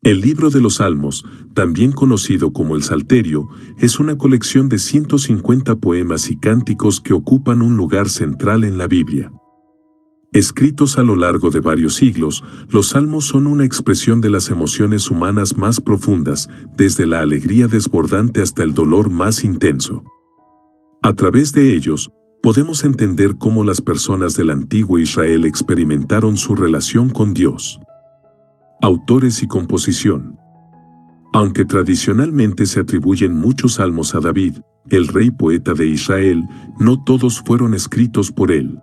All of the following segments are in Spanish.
El libro de los Salmos, también conocido como el Salterio, es una colección de 150 poemas y cánticos que ocupan un lugar central en la Biblia. Escritos a lo largo de varios siglos, los salmos son una expresión de las emociones humanas más profundas, desde la alegría desbordante hasta el dolor más intenso. A través de ellos, podemos entender cómo las personas del antiguo Israel experimentaron su relación con Dios. Autores y composición. Aunque tradicionalmente se atribuyen muchos salmos a David, el rey poeta de Israel, no todos fueron escritos por él.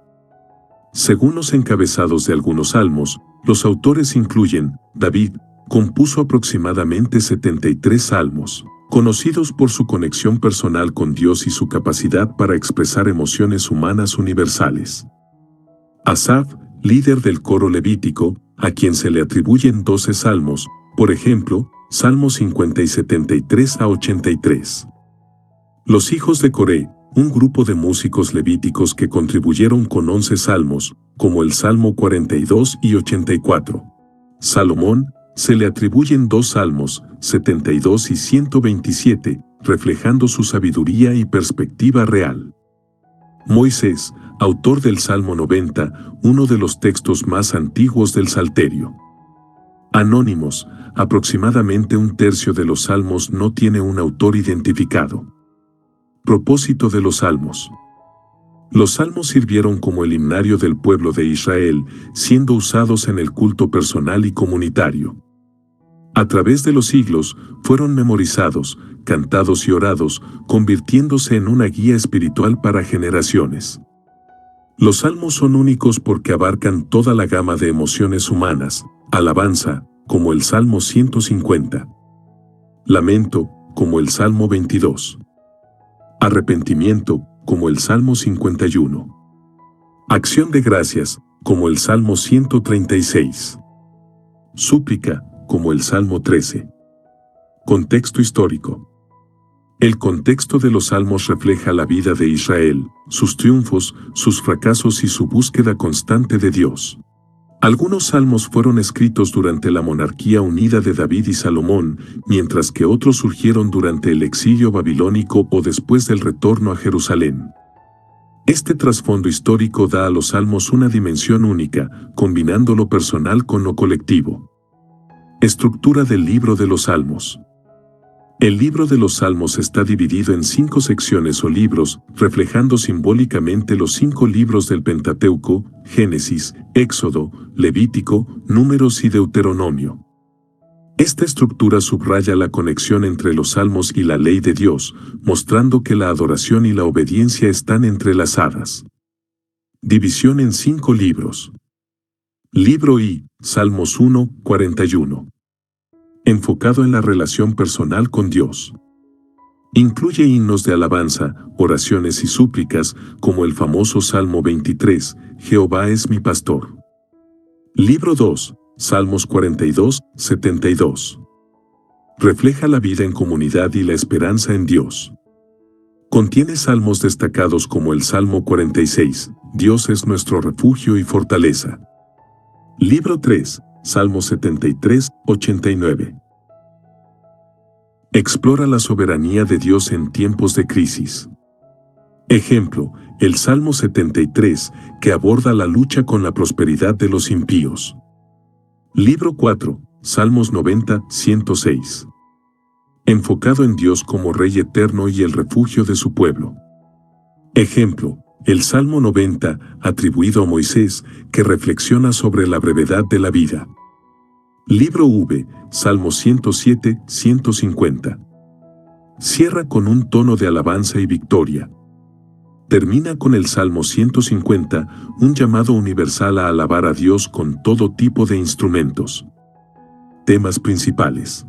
Según los encabezados de algunos salmos, los autores incluyen: David compuso aproximadamente 73 salmos, conocidos por su conexión personal con Dios y su capacidad para expresar emociones humanas universales. Asaf, líder del coro levítico, a quien se le atribuyen 12 salmos, por ejemplo, Salmos 50 y 73 a 83. Los hijos de Coré, un grupo de músicos levíticos que contribuyeron con 11 salmos, como el Salmo 42 y 84. Salomón, se le atribuyen 2 salmos, 72 y 127, reflejando su sabiduría y perspectiva real. Moisés, autor del Salmo 90, uno de los textos más antiguos del Salterio. Anónimos, aproximadamente un tercio de los salmos no tiene un autor identificado. Propósito de los salmos. Los salmos sirvieron como el himnario del pueblo de Israel, siendo usados en el culto personal y comunitario. A través de los siglos, fueron memorizados, cantados y orados, convirtiéndose en una guía espiritual para generaciones. Los salmos son únicos porque abarcan toda la gama de emociones humanas: alabanza, como el Salmo 150. Lamento, como el Salmo 22. Arrepentimiento, como el Salmo 51. Acción de gracias, como el Salmo 136. Súplica, como el Salmo 13. Contexto histórico. El contexto de los salmos refleja la vida de Israel, sus triunfos, sus fracasos y su búsqueda constante de Dios. Algunos salmos fueron escritos durante la monarquía unida de David y Salomón, mientras que otros surgieron durante el exilio babilónico o después del retorno a Jerusalén. Este trasfondo histórico da a los salmos una dimensión única, combinando lo personal con lo colectivo. Estructura del libro de los salmos. El libro de los Salmos está dividido en 5 secciones o libros, reflejando simbólicamente los 5 libros del Pentateuco: Génesis, Éxodo, Levítico, Números y Deuteronomio. Esta estructura subraya la conexión entre los Salmos y la ley de Dios, mostrando que la adoración y la obediencia están entrelazadas. División en 5 libros. Libro I, Salmos 1, 41. Enfocado en la relación personal con Dios. Incluye himnos de alabanza, oraciones y súplicas, como el famoso Salmo 23, Jehová es mi pastor. Libro 2, Salmos 42, 72. Refleja la vida en comunidad y la esperanza en Dios. Contiene salmos destacados como el Salmo 46, Dios es nuestro refugio y fortaleza. Libro 3, Salmo 73, 89. Explora la soberanía de Dios en tiempos de crisis. Ejemplo, el Salmo 73, que aborda la lucha con la prosperidad de los impíos. Libro 4, Salmos 90, 106. Enfocado en Dios como Rey eterno y el refugio de su pueblo. Ejemplo, el Salmo 90, atribuido a Moisés, que reflexiona sobre la brevedad de la vida. Libro V, Salmo 107, 150. Cierra con un tono de alabanza y victoria. Termina con el Salmo 150, un llamado universal a alabar a Dios con todo tipo de instrumentos. Temas principales.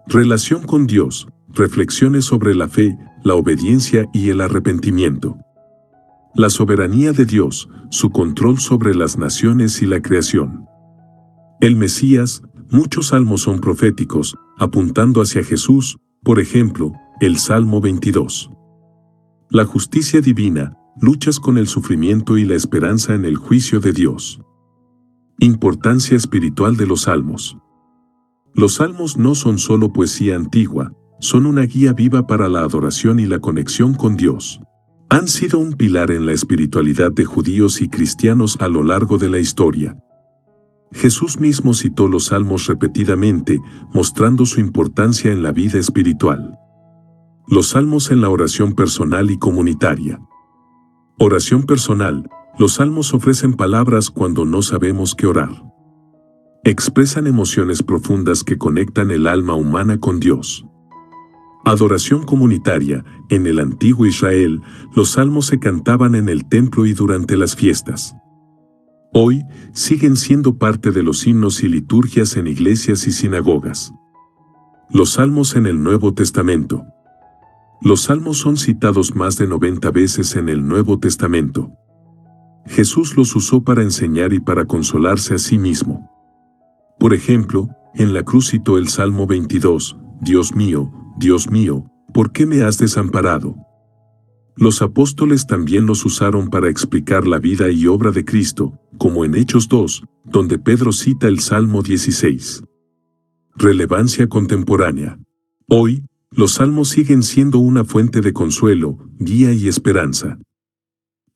Relación con Dios, reflexiones sobre la fe, la obediencia y el arrepentimiento. La soberanía de Dios, su control sobre las naciones y la creación. El Mesías, muchos salmos son proféticos, apuntando hacia Jesús, por ejemplo, el Salmo 22. La justicia divina, luchas con el sufrimiento y la esperanza en el juicio de Dios. Importancia espiritual de los salmos. Los salmos no son solo poesía antigua, son una guía viva para la adoración y la conexión con Dios. Han sido un pilar en la espiritualidad de judíos y cristianos a lo largo de la historia. Jesús mismo citó los salmos repetidamente, mostrando su importancia en la vida espiritual. Los salmos en la oración personal y comunitaria. Oración personal. Los salmos ofrecen palabras cuando no sabemos qué orar. Expresan emociones profundas que conectan el alma humana con Dios. Adoración comunitaria. En el antiguo Israel, los salmos se cantaban en el templo y durante las fiestas. Hoy, siguen siendo parte de los himnos y liturgias en iglesias y sinagogas. Los salmos en el Nuevo Testamento. Los salmos son citados más de 90 veces en el Nuevo Testamento. Jesús los usó para enseñar y para consolarse a sí mismo. Por ejemplo, en la cruz citó el Salmo 22, Dios mío, ¿por qué me has desamparado? Los apóstoles también los usaron para explicar la vida y obra de Cristo, como en Hechos 2, donde Pedro cita el Salmo 16. Relevancia contemporánea. Hoy, los salmos siguen siendo una fuente de consuelo, guía y esperanza.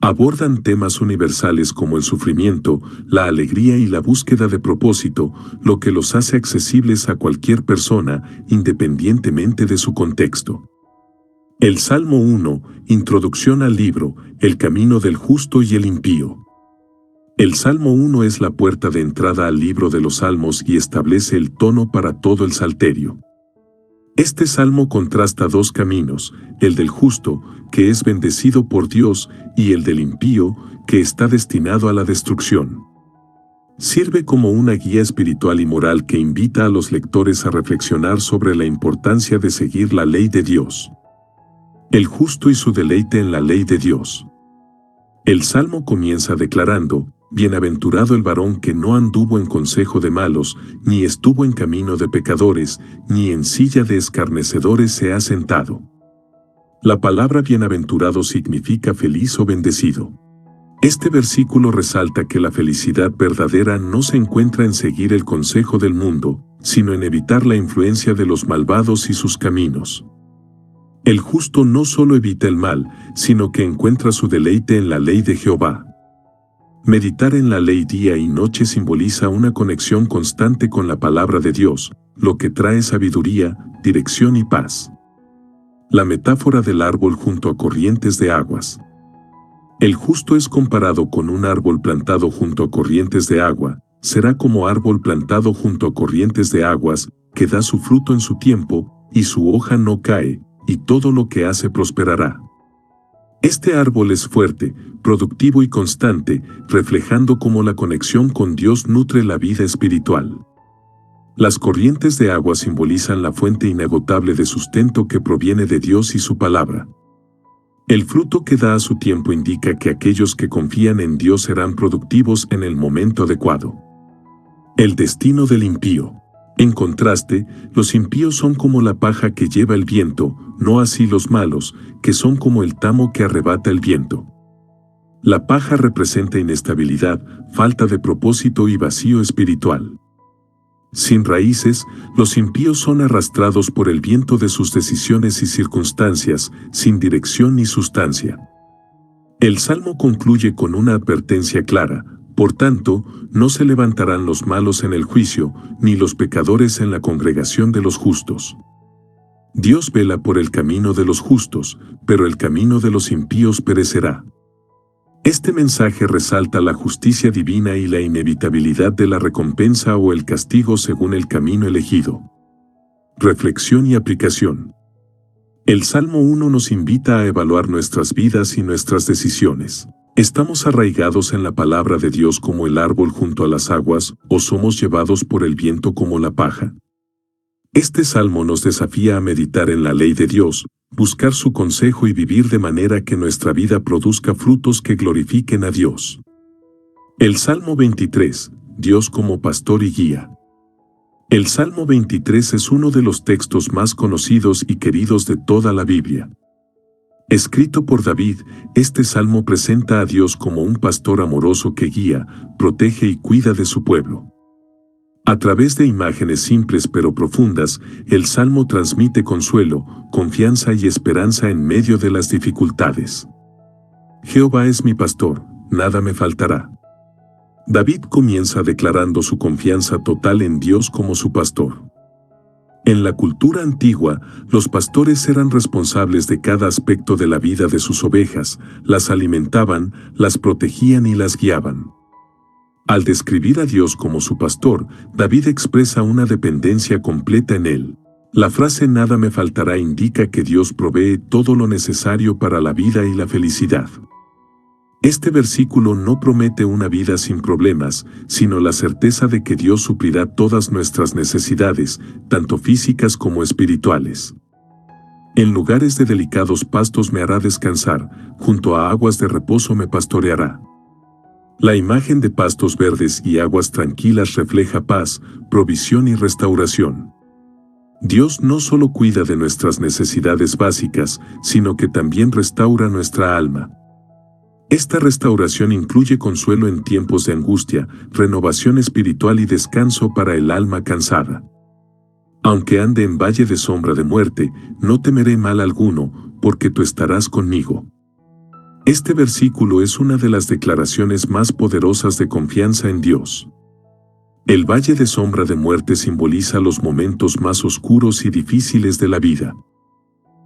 Abordan temas universales como el sufrimiento, la alegría y la búsqueda de propósito, lo que los hace accesibles a cualquier persona, independientemente de su contexto. El Salmo 1, introducción al libro, el camino del justo y el impío. El Salmo 1 es la puerta de entrada al libro de los Salmos y establece el tono para todo el Salterio. Este salmo contrasta dos caminos, el del justo, que es bendecido por Dios, y el del impío, que está destinado a la destrucción. Sirve como una guía espiritual y moral que invita a los lectores a reflexionar sobre la importancia de seguir la ley de Dios. El justo y su deleite en la ley de Dios. El salmo comienza declarando: Bienaventurado el varón que no anduvo en consejo de malos, ni estuvo en camino de pecadores, ni en silla de escarnecedores se ha sentado. La palabra bienaventurado significa feliz o bendecido. Este versículo resalta que la felicidad verdadera no se encuentra en seguir el consejo del mundo, sino en evitar la influencia de los malvados y sus caminos. El justo no solo evita el mal, sino que encuentra su deleite en la ley de Jehová. Meditar en la ley día y noche simboliza una conexión constante con la palabra de Dios, lo que trae sabiduría, dirección y paz. La metáfora del árbol junto a corrientes de aguas. El justo es comparado con un árbol plantado junto a corrientes de agua, será como árbol plantado junto a corrientes de aguas, que da su fruto en su tiempo, y su hoja no cae, y todo lo que hace prosperará. Este árbol es fuerte, productivo y constante, reflejando cómo la conexión con Dios nutre la vida espiritual. Las corrientes de agua simbolizan la fuente inagotable de sustento que proviene de Dios y su palabra. El fruto que da a su tiempo indica que aquellos que confían en Dios serán productivos en el momento adecuado. El destino del impío. En contraste, los impíos son como la paja que lleva el viento, no así los malos, que son como el tamo que arrebata el viento. La paja representa inestabilidad, falta de propósito y vacío espiritual. Sin raíces, los impíos son arrastrados por el viento de sus decisiones y circunstancias, sin dirección ni sustancia. El Salmo concluye con una advertencia clara: por tanto, no se levantarán los malos en el juicio, ni los pecadores en la congregación de los justos. Dios vela por el camino de los justos, pero el camino de los impíos perecerá. Este mensaje resalta la justicia divina y la inevitabilidad de la recompensa o el castigo según el camino elegido. Reflexión y aplicación. El Salmo 1 nos invita a evaluar nuestras vidas y nuestras decisiones. ¿Estamos arraigados en la palabra de Dios como el árbol junto a las aguas, o somos llevados por el viento como la paja? Este salmo nos desafía a meditar en la ley de Dios, buscar su consejo y vivir de manera que nuestra vida produzca frutos que glorifiquen a Dios. El Salmo 23, Dios como pastor y guía. El Salmo 23 es uno de los textos más conocidos y queridos de toda la Biblia. Escrito por David, este salmo presenta a Dios como un pastor amoroso que guía, protege y cuida de su pueblo. A través de imágenes simples pero profundas, el Salmo transmite consuelo, confianza y esperanza en medio de las dificultades. Jehová es mi pastor, nada me faltará. David comienza declarando su confianza total en Dios como su pastor. En la cultura antigua, los pastores eran responsables de cada aspecto de la vida de sus ovejas, las alimentaban, las protegían y las guiaban. Al describir a Dios como su pastor, David expresa una dependencia completa en él. La frase "nada me faltará" indica que Dios provee todo lo necesario para la vida y la felicidad. Este versículo no promete una vida sin problemas, sino la certeza de que Dios suplirá todas nuestras necesidades, tanto físicas como espirituales. En lugares de delicados pastos me hará descansar, junto a aguas de reposo me pastoreará. La imagen de pastos verdes y aguas tranquilas refleja paz, provisión y restauración. Dios no solo cuida de nuestras necesidades básicas, sino que también restaura nuestra alma. Esta restauración incluye consuelo en tiempos de angustia, renovación espiritual y descanso para el alma cansada. Aunque ande en valle de sombra de muerte, no temeré mal alguno, porque tú estarás conmigo. Este versículo es una de las declaraciones más poderosas de confianza en Dios. El valle de sombra de muerte simboliza los momentos más oscuros y difíciles de la vida.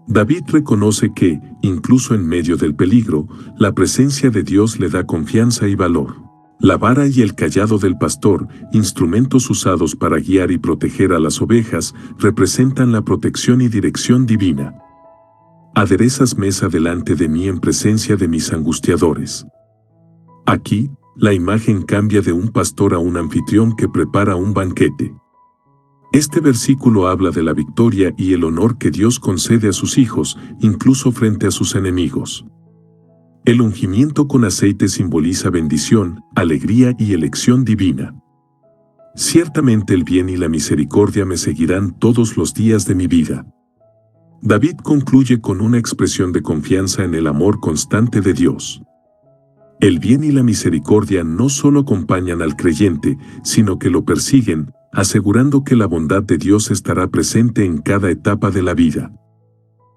David reconoce que, incluso en medio del peligro, la presencia de Dios le da confianza y valor. La vara y el cayado del pastor, instrumentos usados para guiar y proteger a las ovejas, representan la protección y dirección divina. Aderezas mesa delante de mí en presencia de mis angustiadores. Aquí, la imagen cambia de un pastor a un anfitrión que prepara un banquete. Este versículo habla de la victoria y el honor que Dios concede a sus hijos, incluso frente a sus enemigos. El ungimiento con aceite simboliza bendición, alegría y elección divina. Ciertamente el bien y la misericordia me seguirán todos los días de mi vida. David concluye con una expresión de confianza en el amor constante de Dios. El bien y la misericordia no solo acompañan al creyente, sino que lo persiguen, asegurando que la bondad de Dios estará presente en cada etapa de la vida.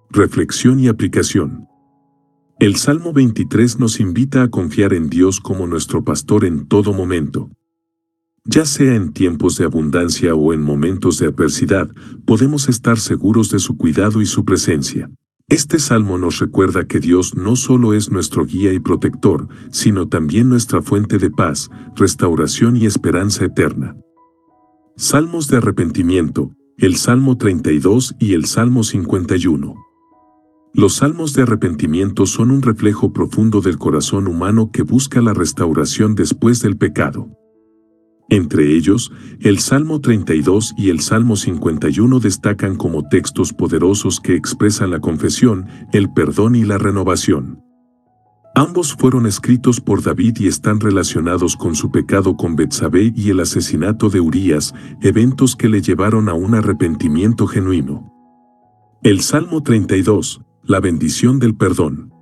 Reflexión y aplicación. El Salmo 23 nos invita a confiar en Dios como nuestro pastor en todo momento. Ya sea en tiempos de abundancia o en momentos de adversidad, podemos estar seguros de su cuidado y su presencia. Este salmo nos recuerda que Dios no solo es nuestro guía y protector, sino también nuestra fuente de paz, restauración y esperanza eterna. Salmos de arrepentimiento, el Salmo 32 y el Salmo 51. Los salmos de arrepentimiento son un reflejo profundo del corazón humano que busca la restauración después del pecado. Entre ellos, el Salmo 32 y el Salmo 51 destacan como textos poderosos que expresan la confesión, el perdón y la renovación. Ambos fueron escritos por David y están relacionados con su pecado con Betsabé y el asesinato de Urías, eventos que le llevaron a un arrepentimiento genuino. El Salmo 32, la bendición del perdón.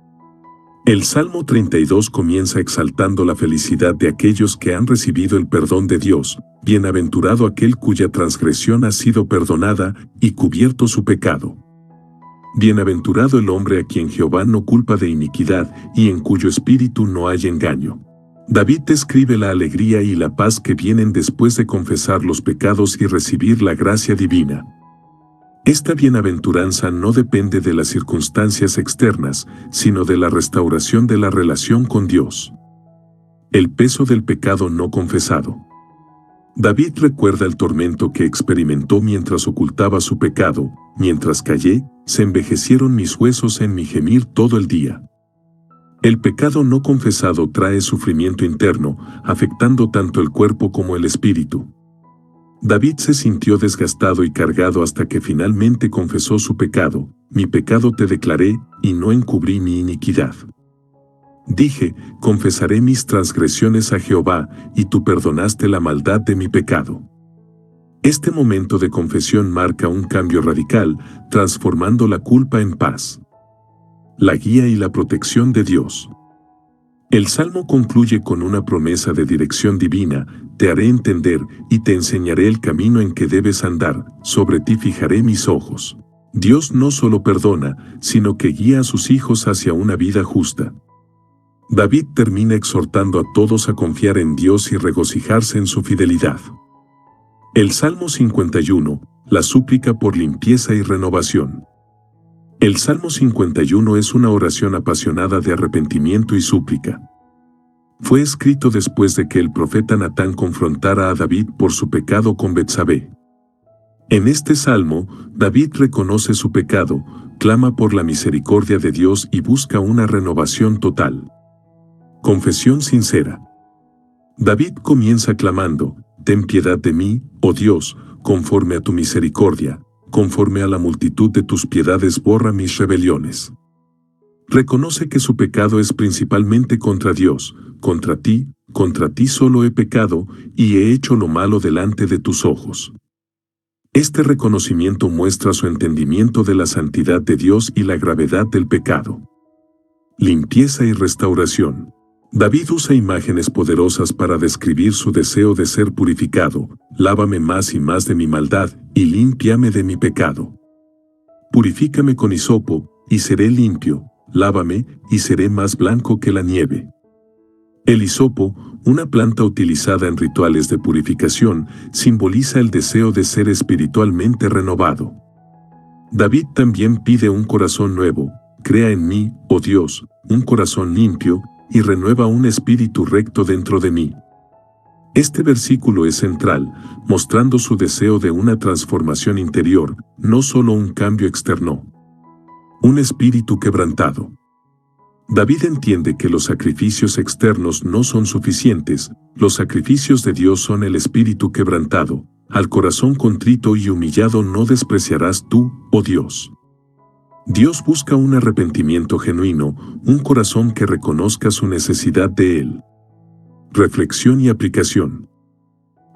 El Salmo 32 comienza exaltando la felicidad de aquellos que han recibido el perdón de Dios, bienaventurado aquel cuya transgresión ha sido perdonada y cubierto su pecado. Bienaventurado el hombre a quien Jehová no culpa de iniquidad y en cuyo espíritu no hay engaño. David describe la alegría y la paz que vienen después de confesar los pecados y recibir la gracia divina. Esta bienaventuranza no depende de las circunstancias externas, sino de la restauración de la relación con Dios. El peso del pecado no confesado. David recuerda el tormento que experimentó mientras ocultaba su pecado. Mientras callé, se envejecieron mis huesos en mi gemir todo el día. El pecado no confesado trae sufrimiento interno, afectando tanto el cuerpo como el espíritu. David se sintió desgastado y cargado hasta que finalmente confesó su pecado. Mi pecado te declaré, y no encubrí mi iniquidad. Dije, confesaré mis transgresiones a Jehová, y tú perdonaste la maldad de mi pecado. Este momento de confesión marca un cambio radical, transformando la culpa en paz. La guía y la protección de Dios. El salmo concluye con una promesa de dirección divina: te haré entender y te enseñaré el camino en que debes andar, sobre ti fijaré mis ojos. Dios no solo perdona, sino que guía a sus hijos hacia una vida justa. David termina exhortando a todos a confiar en Dios y regocijarse en su fidelidad. El Salmo 51, la súplica por limpieza y renovación. El Salmo 51 es una oración apasionada de arrepentimiento y súplica. Fue escrito después de que el profeta Natán confrontara a David por su pecado con Betsabé. En este salmo, David reconoce su pecado, clama por la misericordia de Dios y busca una renovación total. Confesión sincera. David comienza clamando: ten piedad de mí, oh Dios, conforme a tu misericordia, conforme a la multitud de tus piedades borra mis rebeliones. Reconoce que su pecado es principalmente contra Dios, contra ti solo he pecado, y he hecho lo malo delante de tus ojos. Este reconocimiento muestra su entendimiento de la santidad de Dios y la gravedad del pecado. Limpieza y restauración. David usa imágenes poderosas para describir su deseo de ser purificado: lávame más y más de mi maldad, y límpiame de mi pecado. Purifícame con hisopo, y seré limpio, lávame, y seré más blanco que la nieve. El hisopo, una planta utilizada en rituales de purificación, simboliza el deseo de ser espiritualmente renovado. David también pide un corazón nuevo: crea en mí, oh Dios, un corazón limpio, y renueva un espíritu recto dentro de mí. Este versículo es central, mostrando su deseo de una transformación interior, no solo un cambio externo. Un espíritu quebrantado. David entiende que los sacrificios externos no son suficientes, los sacrificios de Dios son el espíritu quebrantado. Al corazón contrito y humillado no despreciarás tú, oh Dios. Dios busca un arrepentimiento genuino, un corazón que reconozca su necesidad de Él. Reflexión y aplicación.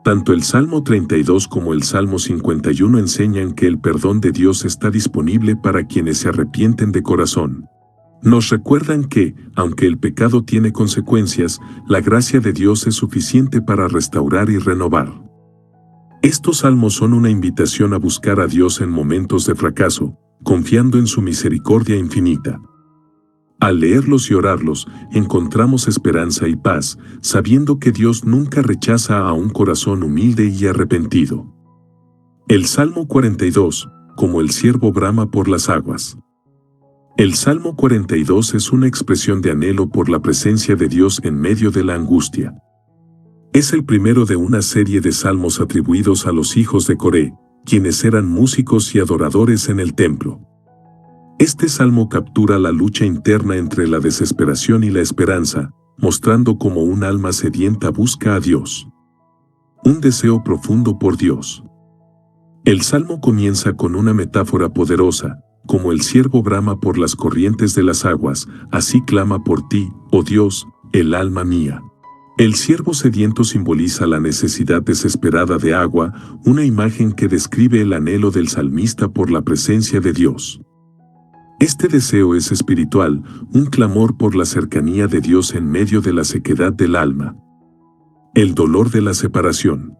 Tanto el Salmo 32 como el Salmo 51 enseñan que el perdón de Dios está disponible para quienes se arrepienten de corazón. Nos recuerdan que, aunque el pecado tiene consecuencias, la gracia de Dios es suficiente para restaurar y renovar. Estos salmos son una invitación a buscar a Dios en momentos de fracaso, confiando en su misericordia infinita. Al leerlos y orarlos, encontramos esperanza y paz, sabiendo que Dios nunca rechaza a un corazón humilde y arrepentido. El Salmo 42, como el ciervo brama por las aguas. El Salmo 42 es una expresión de anhelo por la presencia de Dios en medio de la angustia. Es el primero de una serie de salmos atribuidos a los hijos de Coré, quienes eran músicos y adoradores en el templo. Este salmo captura la lucha interna entre la desesperación y la esperanza, mostrando cómo un alma sedienta busca a Dios. Un deseo profundo por Dios. El salmo comienza con una metáfora poderosa: como el ciervo brama por las corrientes de las aguas, así clama por ti, oh Dios, el alma mía. El ciervo sediento simboliza la necesidad desesperada de agua, una imagen que describe el anhelo del salmista por la presencia de Dios. Este deseo es espiritual, un clamor por la cercanía de Dios en medio de la sequedad del alma. El dolor de la separación.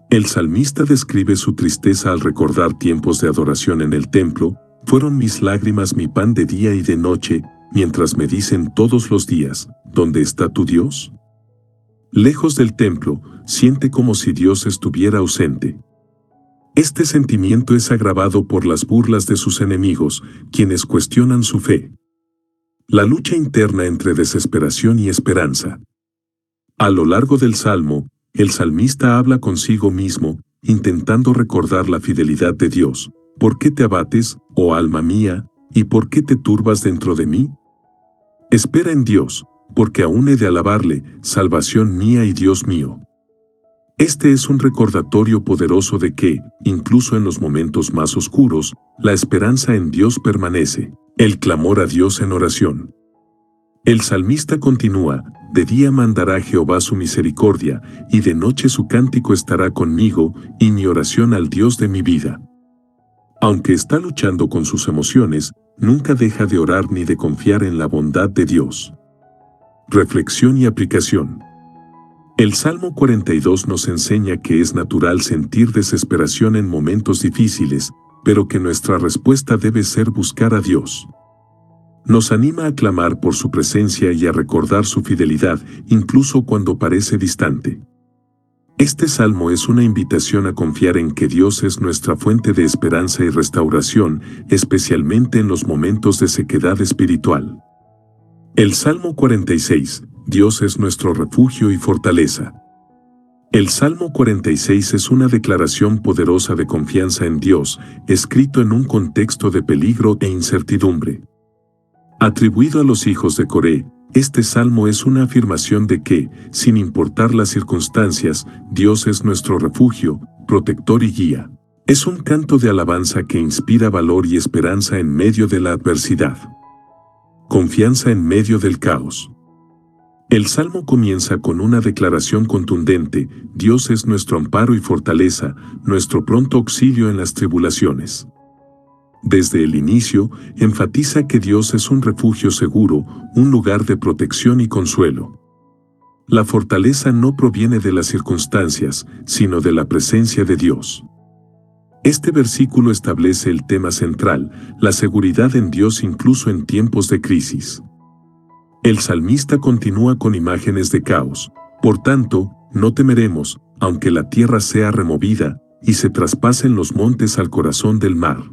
El salmista describe su tristeza al recordar tiempos de adoración en el templo: fueron mis lágrimas mi pan de día y de noche, mientras me dicen todos los días: ¿dónde está tu Dios? Lejos del templo, siente como si Dios estuviera ausente. Este sentimiento es agravado por las burlas de sus enemigos, quienes cuestionan su fe. La lucha interna entre desesperación y esperanza. A lo largo del salmo, el salmista habla consigo mismo, intentando recordar la fidelidad de Dios. ¿Por qué te abates, oh alma mía, y por qué te turbas dentro de mí? Espera en Dios, porque aún he de alabarle, salvación mía y Dios mío. Este es un recordatorio poderoso de que, incluso en los momentos más oscuros, la esperanza en Dios permanece. El clamor a Dios en oración. El salmista continúa: de día mandará Jehová su misericordia, y de noche su cántico estará conmigo, y mi oración al Dios de mi vida. Aunque está luchando con sus emociones, nunca deja de orar ni de confiar en la bondad de Dios. Reflexión y aplicación. El Salmo 42 nos enseña que es natural sentir desesperación en momentos difíciles, pero que nuestra respuesta debe ser buscar a Dios. Nos anima a clamar por su presencia y a recordar su fidelidad, incluso cuando parece distante. Este salmo es una invitación a confiar en que Dios es nuestra fuente de esperanza y restauración, especialmente en los momentos de sequedad espiritual. El Salmo 46, Dios es nuestro refugio y fortaleza. El Salmo 46 es una declaración poderosa de confianza en Dios, escrito en un contexto de peligro e incertidumbre. Atribuido a los hijos de Coré, este salmo es una afirmación de que, sin importar las circunstancias, Dios es nuestro refugio, protector y guía. Es un canto de alabanza que inspira valor y esperanza en medio de la adversidad. Confianza en medio del caos. El salmo comienza con una declaración contundente: Dios es nuestro amparo y fortaleza, nuestro pronto auxilio en las tribulaciones. Desde el inicio, enfatiza que Dios es un refugio seguro, un lugar de protección y consuelo. La fortaleza no proviene de las circunstancias, sino de la presencia de Dios. Este versículo establece el tema central, la seguridad en Dios incluso en tiempos de crisis. El salmista continúa con imágenes de caos. Por tanto, no temeremos, aunque la tierra sea removida, y se traspasen los montes al corazón del mar.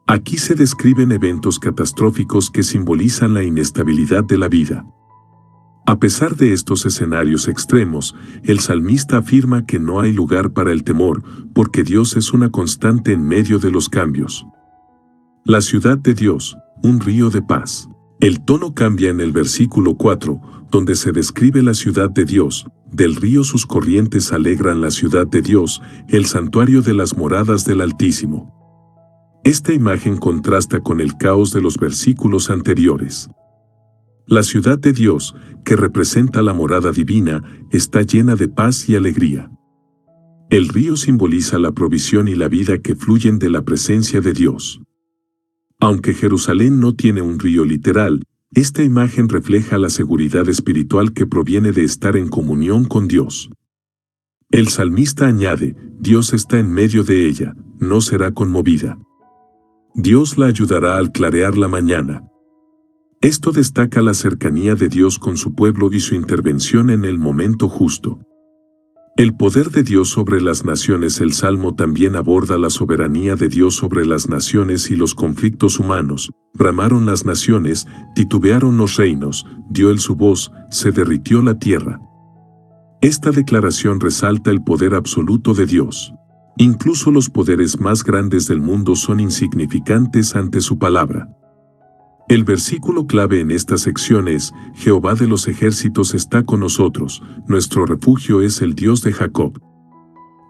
Aquí se describen eventos catastróficos que simbolizan la inestabilidad de la vida. A pesar de estos escenarios extremos, el salmista afirma que no hay lugar para el temor, porque Dios es una constante en medio de los cambios. La ciudad de Dios, un río de paz. El tono cambia en el versículo 4, donde se describe la ciudad de Dios. Del río sus corrientes alegran la ciudad de Dios, el santuario de las moradas del Altísimo. Esta imagen contrasta con el caos de los versículos anteriores. La ciudad de Dios, que representa la morada divina, está llena de paz y alegría. El río simboliza la provisión y la vida que fluyen de la presencia de Dios. Aunque Jerusalén no tiene un río literal, esta imagen refleja la seguridad espiritual que proviene de estar en comunión con Dios. El salmista añade: Dios está en medio de ella, no será conmovida. Dios la ayudará al clarear la mañana. Esto destaca la cercanía de Dios con su pueblo y su intervención en el momento justo. El poder de Dios sobre las naciones. El Salmo también aborda la soberanía de Dios sobre las naciones y los conflictos humanos. Bramaron las naciones, titubearon los reinos, dio él su voz, se derritió la tierra. Esta declaración resalta el poder absoluto de Dios. Incluso los poderes más grandes del mundo son insignificantes ante su palabra. El versículo clave en esta sección es: Jehová de los ejércitos está con nosotros, nuestro refugio es el Dios de Jacob.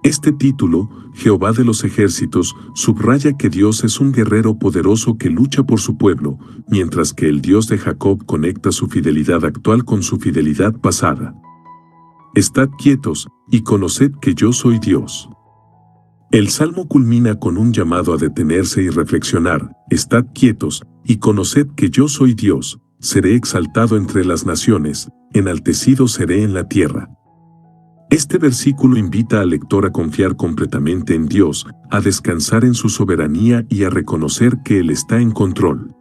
Este título, Jehová de los ejércitos, subraya que Dios es un guerrero poderoso que lucha por su pueblo, mientras que el Dios de Jacob conecta su fidelidad actual con su fidelidad pasada. Estad quietos, y conoced que yo soy Dios. El salmo culmina con un llamado a detenerse y reflexionar: Estad quietos, y conoced que yo soy Dios, seré exaltado entre las naciones, enaltecido seré en la tierra. Este versículo invita al lector a confiar completamente en Dios, a descansar en su soberanía y a reconocer que Él está en control.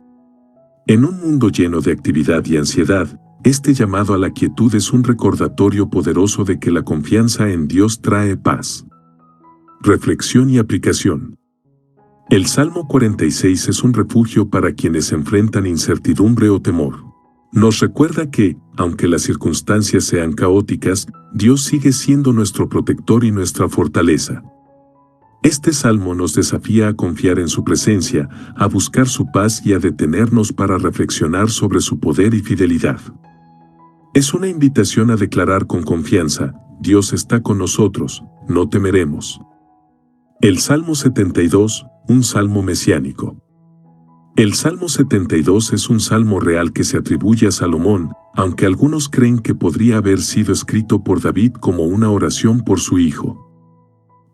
En un mundo lleno de actividad y ansiedad, este llamado a la quietud es un recordatorio poderoso de que la confianza en Dios trae paz. Reflexión y aplicación. El Salmo 46 es un refugio para quienes enfrentan incertidumbre o temor. Nos recuerda que, aunque las circunstancias sean caóticas, Dios sigue siendo nuestro protector y nuestra fortaleza. Este salmo nos desafía a confiar en su presencia, a buscar su paz y a detenernos para reflexionar sobre su poder y fidelidad. Es una invitación a declarar con confianza: Dios está con nosotros, no temeremos. El Salmo 72, un salmo mesiánico. El Salmo 72 es un salmo real que se atribuye a Salomón, aunque algunos creen que podría haber sido escrito por David como una oración por su hijo.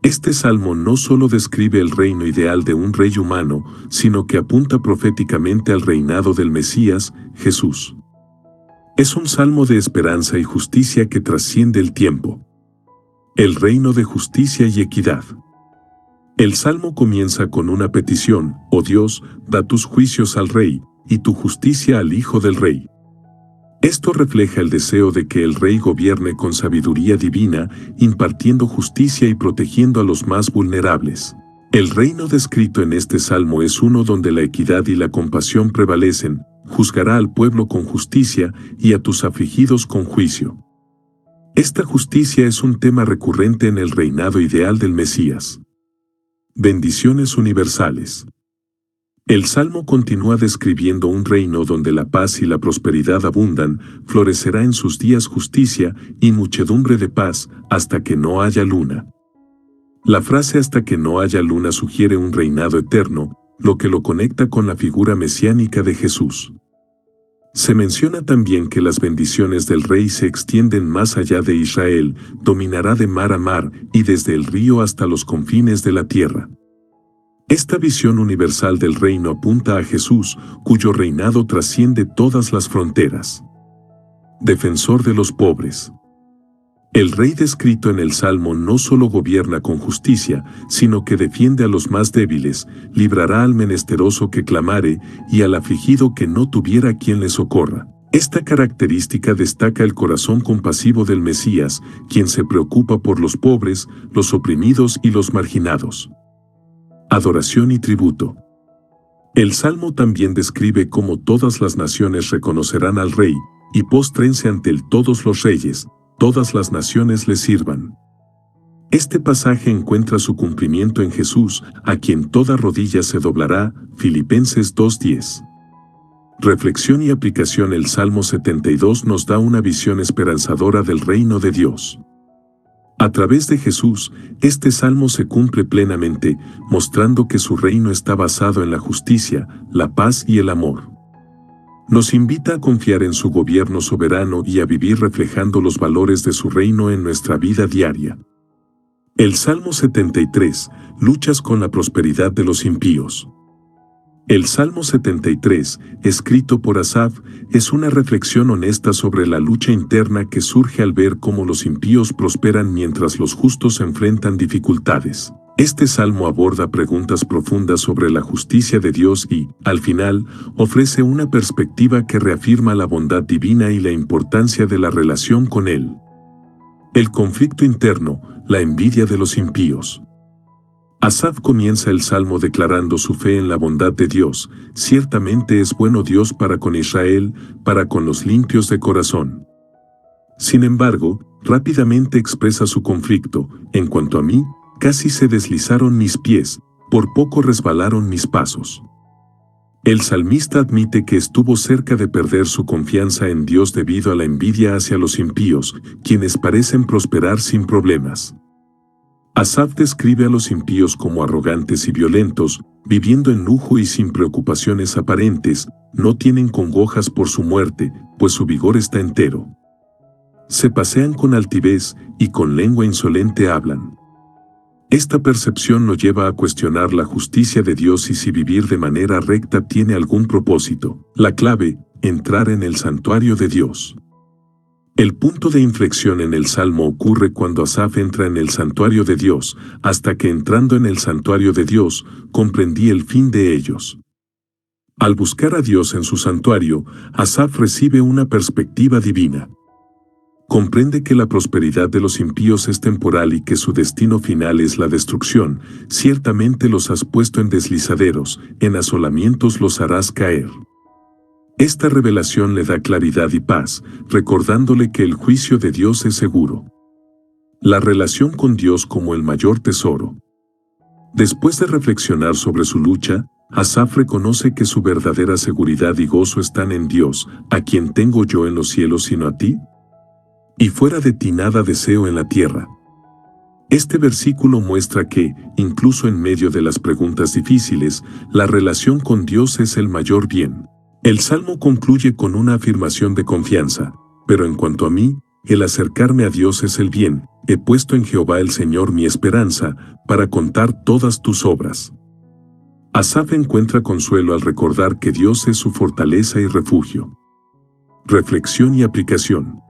Este salmo no solo describe el reino ideal de un rey humano, sino que apunta proféticamente al reinado del Mesías, Jesús. Es un salmo de esperanza y justicia que trasciende el tiempo. El reino de justicia y equidad. El salmo comienza con una petición: oh Dios, da tus juicios al rey, y tu justicia al hijo del rey. Esto refleja el deseo de que el rey gobierne con sabiduría divina, impartiendo justicia y protegiendo a los más vulnerables. El reino descrito en este salmo es uno donde la equidad y la compasión prevalecen. Juzgará al pueblo con justicia y a tus afligidos con juicio. Esta justicia es un tema recurrente en el reinado ideal del Mesías. Bendiciones universales. El Salmo continúa describiendo un reino donde la paz y la prosperidad abundan. Florecerá en sus días justicia y muchedumbre de paz, hasta que no haya luna. La frase hasta que no haya luna sugiere un reinado eterno, lo que lo conecta con la figura mesiánica de Jesús. Se menciona también que las bendiciones del rey se extienden más allá de Israel, dominará de mar a mar y desde el río hasta los confines de la tierra. Esta visión universal del reino apunta a Jesús, cuyo reinado trasciende todas las fronteras. Defensor de los pobres. El rey descrito en el Salmo no solo gobierna con justicia, sino que defiende a los más débiles, librará al menesteroso que clamare y al afligido que no tuviera quien le socorra. Esta característica destaca el corazón compasivo del Mesías, quien se preocupa por los pobres, los oprimidos y los marginados. Adoración y tributo. El Salmo también describe cómo todas las naciones reconocerán al Rey, y póstrense ante él todos los reyes, todas las naciones le sirvan. Este pasaje encuentra su cumplimiento en Jesús, a quien toda rodilla se doblará. Filipenses 2:10. Reflexión y aplicación. El Salmo 72 nos da una visión esperanzadora del reino de Dios. A través de Jesús, este salmo se cumple plenamente, mostrando que su reino está basado en la justicia, la paz y el amor. Nos invita a confiar en su gobierno soberano y a vivir reflejando los valores de su reino en nuestra vida diaria. El Salmo 73, luchas con la prosperidad de los impíos. El Salmo 73, escrito por Asaf, es una reflexión honesta sobre la lucha interna que surge al ver cómo los impíos prosperan mientras los justos enfrentan dificultades. Este salmo aborda preguntas profundas sobre la justicia de Dios y, al final, ofrece una perspectiva que reafirma la bondad divina y la importancia de la relación con Él. El conflicto interno, la envidia de los impíos. Asaf comienza el salmo declarando su fe en la bondad de Dios. Ciertamente es bueno Dios para con Israel, para con los limpios de corazón. Sin embargo, rápidamente expresa su conflicto: en cuanto a mí, casi se deslizaron mis pies, por poco resbalaron mis pasos. El salmista admite que estuvo cerca de perder su confianza en Dios debido a la envidia hacia los impíos, quienes parecen prosperar sin problemas. Asaf describe a los impíos como arrogantes y violentos, viviendo en lujo y sin preocupaciones aparentes. No tienen congojas por su muerte, pues su vigor está entero. Se pasean con altivez y con lengua insolente hablan. Esta percepción lo lleva a cuestionar la justicia de Dios y si vivir de manera recta tiene algún propósito. La clave: entrar en el santuario de Dios. El punto de inflexión en el Salmo ocurre cuando Asaf entra en el santuario de Dios, hasta que entrando en el santuario de Dios, comprendí el fin de ellos. Al buscar a Dios en su santuario, Asaf recibe una perspectiva divina. Comprende que la prosperidad de los impíos es temporal y que su destino final es la destrucción. Ciertamente los has puesto en deslizaderos, en asolamientos los harás caer. Esta revelación le da claridad y paz, recordándole que el juicio de Dios es seguro. La relación con Dios como el mayor tesoro. Después de reflexionar sobre su lucha, Asaf reconoce que su verdadera seguridad y gozo están en Dios. ¿A quién tengo yo en los cielos sino a ti? Y fuera de ti nada deseo en la tierra. Este versículo muestra que, incluso en medio de las preguntas difíciles, la relación con Dios es el mayor bien. El Salmo concluye con una afirmación de confianza: pero en cuanto a mí, el acercarme a Dios es el bien. He puesto en Jehová el Señor mi esperanza, para contar todas tus obras. Asaf encuentra consuelo al recordar que Dios es su fortaleza y refugio. Reflexión y aplicación.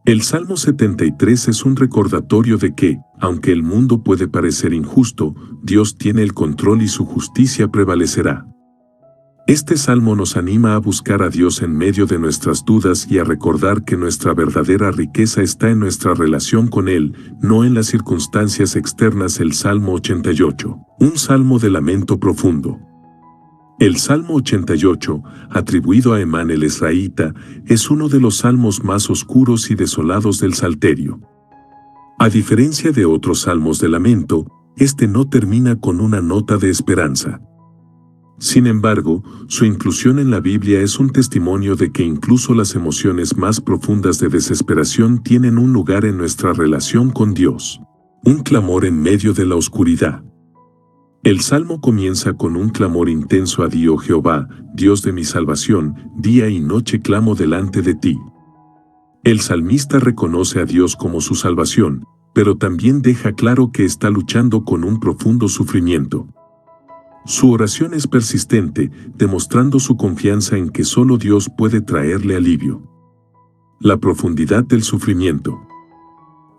El Salmo 73 es un recordatorio de que, aunque el mundo puede parecer injusto, Dios tiene el control y su justicia prevalecerá. Este salmo nos anima a buscar a Dios en medio de nuestras dudas y a recordar que nuestra verdadera riqueza está en nuestra relación con Él, no en las circunstancias externas. El Salmo 88, un salmo de lamento profundo. El Salmo 88, atribuido a Hemán el Esraíta, es uno de los salmos más oscuros y desolados del Salterio. A diferencia de otros salmos de lamento, este no termina con una nota de esperanza. Sin embargo, su inclusión en la Biblia es un testimonio de que incluso las emociones más profundas de desesperación tienen un lugar en nuestra relación con Dios. Un clamor en medio de la oscuridad. El salmo comienza con un clamor intenso a Dios: Jehová, Dios de mi salvación, día y noche clamo delante de ti. El salmista reconoce a Dios como su salvación, pero también deja claro que está luchando con un profundo sufrimiento. Su oración es persistente, demostrando su confianza en que solo Dios puede traerle alivio. La profundidad del sufrimiento.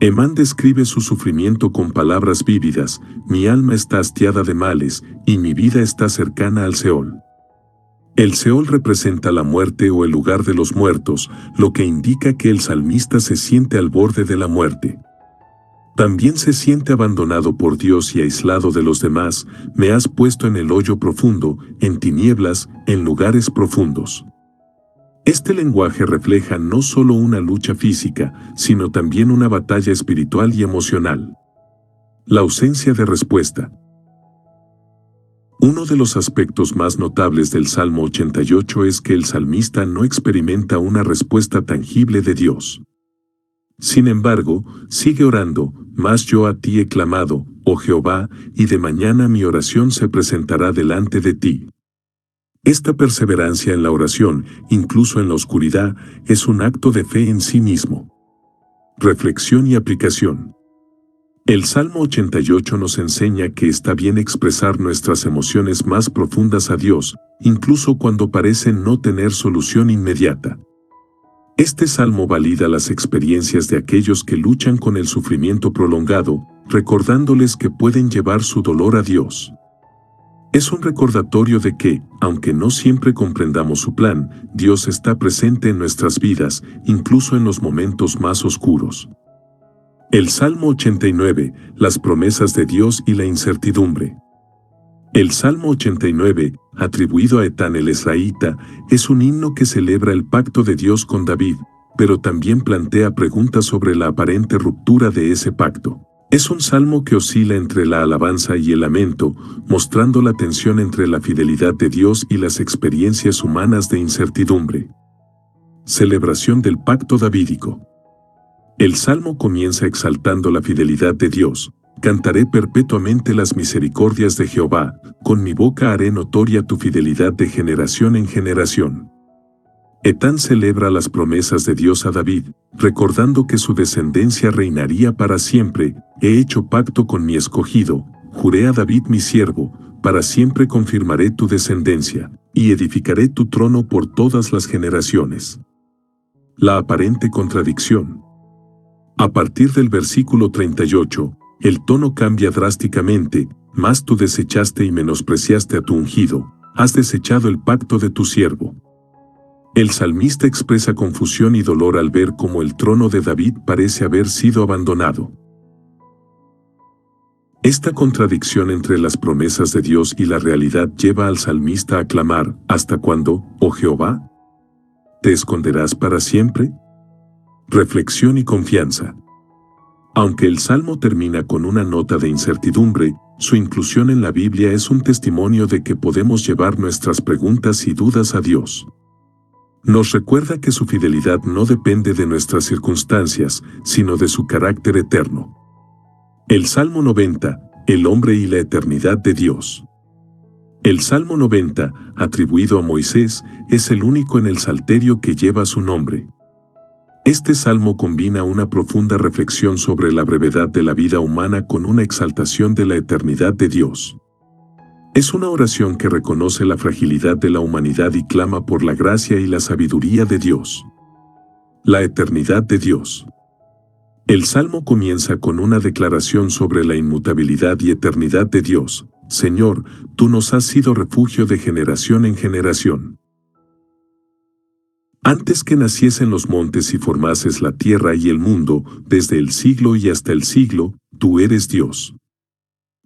Hemán describe su sufrimiento con palabras vívidas: mi alma está hastiada de males, y mi vida está cercana al Seol. El Seol representa la muerte o el lugar de los muertos, lo que indica que el salmista se siente al borde de la muerte. También se siente abandonado por Dios y aislado de los demás. Me has puesto en el hoyo profundo, en tinieblas, en lugares profundos. Este lenguaje refleja no solo una lucha física, sino también una batalla espiritual y emocional. La ausencia de respuesta. Uno de los aspectos más notables del Salmo 88 es que el salmista no experimenta una respuesta tangible de Dios. Sin embargo, sigue orando: mas yo a ti he clamado, oh Jehová, y de mañana mi oración se presentará delante de ti. Esta perseverancia en la oración, incluso en la oscuridad, es un acto de fe en sí mismo. Reflexión y aplicación. El Salmo 88 nos enseña que está bien expresar nuestras emociones más profundas a Dios, incluso cuando parecen no tener solución inmediata. Este salmo valida las experiencias de aquellos que luchan con el sufrimiento prolongado, recordándoles que pueden llevar su dolor a Dios. Es un recordatorio de que, aunque no siempre comprendamos su plan, Dios está presente en nuestras vidas, incluso en los momentos más oscuros. El Salmo 89, las promesas de Dios y la incertidumbre. El Salmo 89, atribuido a Hemán el Esraíta, es un himno que celebra el pacto de Dios con David, pero también plantea preguntas sobre la aparente ruptura de ese pacto. Es un salmo que oscila entre la alabanza y el lamento, mostrando la tensión entre la fidelidad de Dios y las experiencias humanas de incertidumbre. Celebración del pacto davídico. El salmo comienza exaltando la fidelidad de Dios. Cantaré perpetuamente las misericordias de Jehová, con mi boca haré notoria tu fidelidad de generación en generación. Hemán celebra las promesas de Dios a David, recordando que su descendencia reinaría para siempre. He hecho pacto con mi escogido, juré a David mi siervo, para siempre confirmaré tu descendencia, y edificaré tu trono por todas las generaciones. La aparente contradicción. A partir del versículo 38, el tono cambia drásticamente: mas tú desechaste y menospreciaste a tu ungido, has desechado el pacto de tu siervo. El salmista expresa confusión y dolor al ver cómo el trono de David parece haber sido abandonado. Esta contradicción entre las promesas de Dios y la realidad lleva al salmista a clamar: ¿hasta cuándo, oh Jehová? ¿Te esconderás para siempre? Reflexión y confianza. Aunque el salmo termina con una nota de incertidumbre, su inclusión en la Biblia es un testimonio de que podemos llevar nuestras preguntas y dudas a Dios. Nos recuerda que su fidelidad no depende de nuestras circunstancias, sino de su carácter eterno. El Salmo 90, el hombre y la eternidad de Dios. El Salmo 90, atribuido a Moisés, es el único en el Salterio que lleva su nombre. Este salmo combina una profunda reflexión sobre la brevedad de la vida humana con una exaltación de la eternidad de Dios. Es una oración que reconoce la fragilidad de la humanidad y clama por la gracia y la sabiduría de Dios. La eternidad de Dios. El Salmo comienza con una declaración sobre la inmutabilidad y eternidad de Dios. Señor, tú nos has sido refugio de generación en generación. Antes que naciesen los montes y formases la tierra y el mundo, desde el siglo y hasta el siglo, tú eres Dios.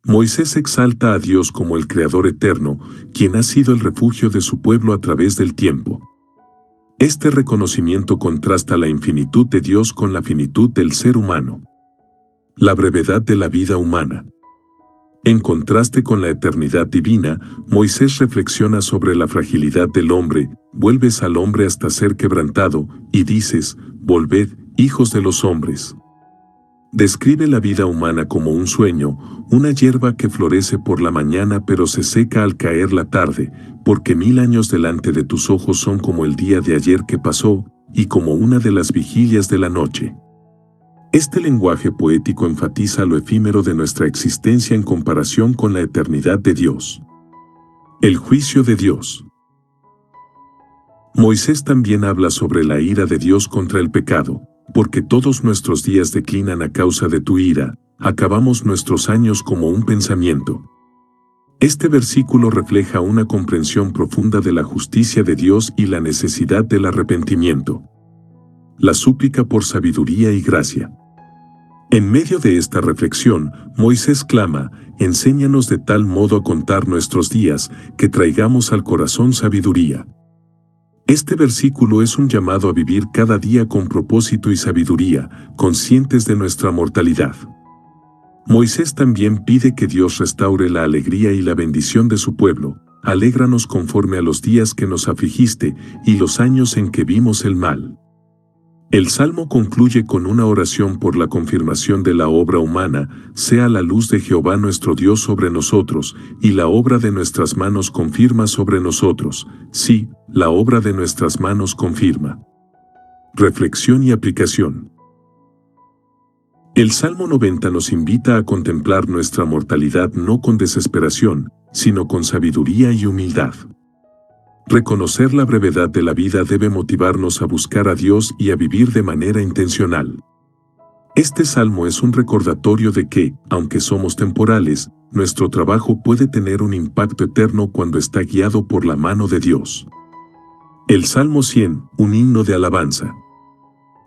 Moisés exalta a Dios como el Creador eterno, quien ha sido el refugio de su pueblo a través del tiempo. Este reconocimiento contrasta la infinitud de Dios con la finitud del ser humano. La brevedad de la vida humana. En contraste con la eternidad divina, Moisés reflexiona sobre la fragilidad del hombre. Vuelves al hombre hasta ser quebrantado, y dices, volved, hijos de los hombres. Describe la vida humana como un sueño, una hierba que florece por la mañana pero se seca al caer la tarde, porque 1000 años delante de tus ojos son como el día de ayer que pasó, y como una de las vigilias de la noche. Este lenguaje poético enfatiza lo efímero de nuestra existencia en comparación con la eternidad de Dios. El juicio de Dios. Moisés también habla sobre la ira de Dios contra el pecado, porque todos nuestros días declinan a causa de tu ira, acabamos nuestros años como un pensamiento. Este versículo refleja una comprensión profunda de la justicia de Dios y la necesidad del arrepentimiento. La súplica por sabiduría y gracia. En medio de esta reflexión, Moisés clama, enséñanos de tal modo a contar nuestros días, que traigamos al corazón sabiduría. Este versículo es un llamado a vivir cada día con propósito y sabiduría, conscientes de nuestra mortalidad. Moisés también pide que Dios restaure la alegría y la bendición de su pueblo. Alégranos conforme a los días que nos afligiste y los años en que vimos el mal. El Salmo concluye con una oración por la confirmación de la obra humana, sea la luz de Jehová nuestro Dios sobre nosotros, y la obra de nuestras manos confirma sobre nosotros. Sí, la obra de nuestras manos confirma. Reflexión y aplicación. El Salmo 90 nos invita a contemplar nuestra mortalidad no con desesperación, sino con sabiduría y humildad. Reconocer la brevedad de la vida debe motivarnos a buscar a Dios y a vivir de manera intencional. Este salmo es un recordatorio de que, aunque somos temporales, nuestro trabajo puede tener un impacto eterno cuando está guiado por la mano de Dios. El Salmo 100, un himno de alabanza.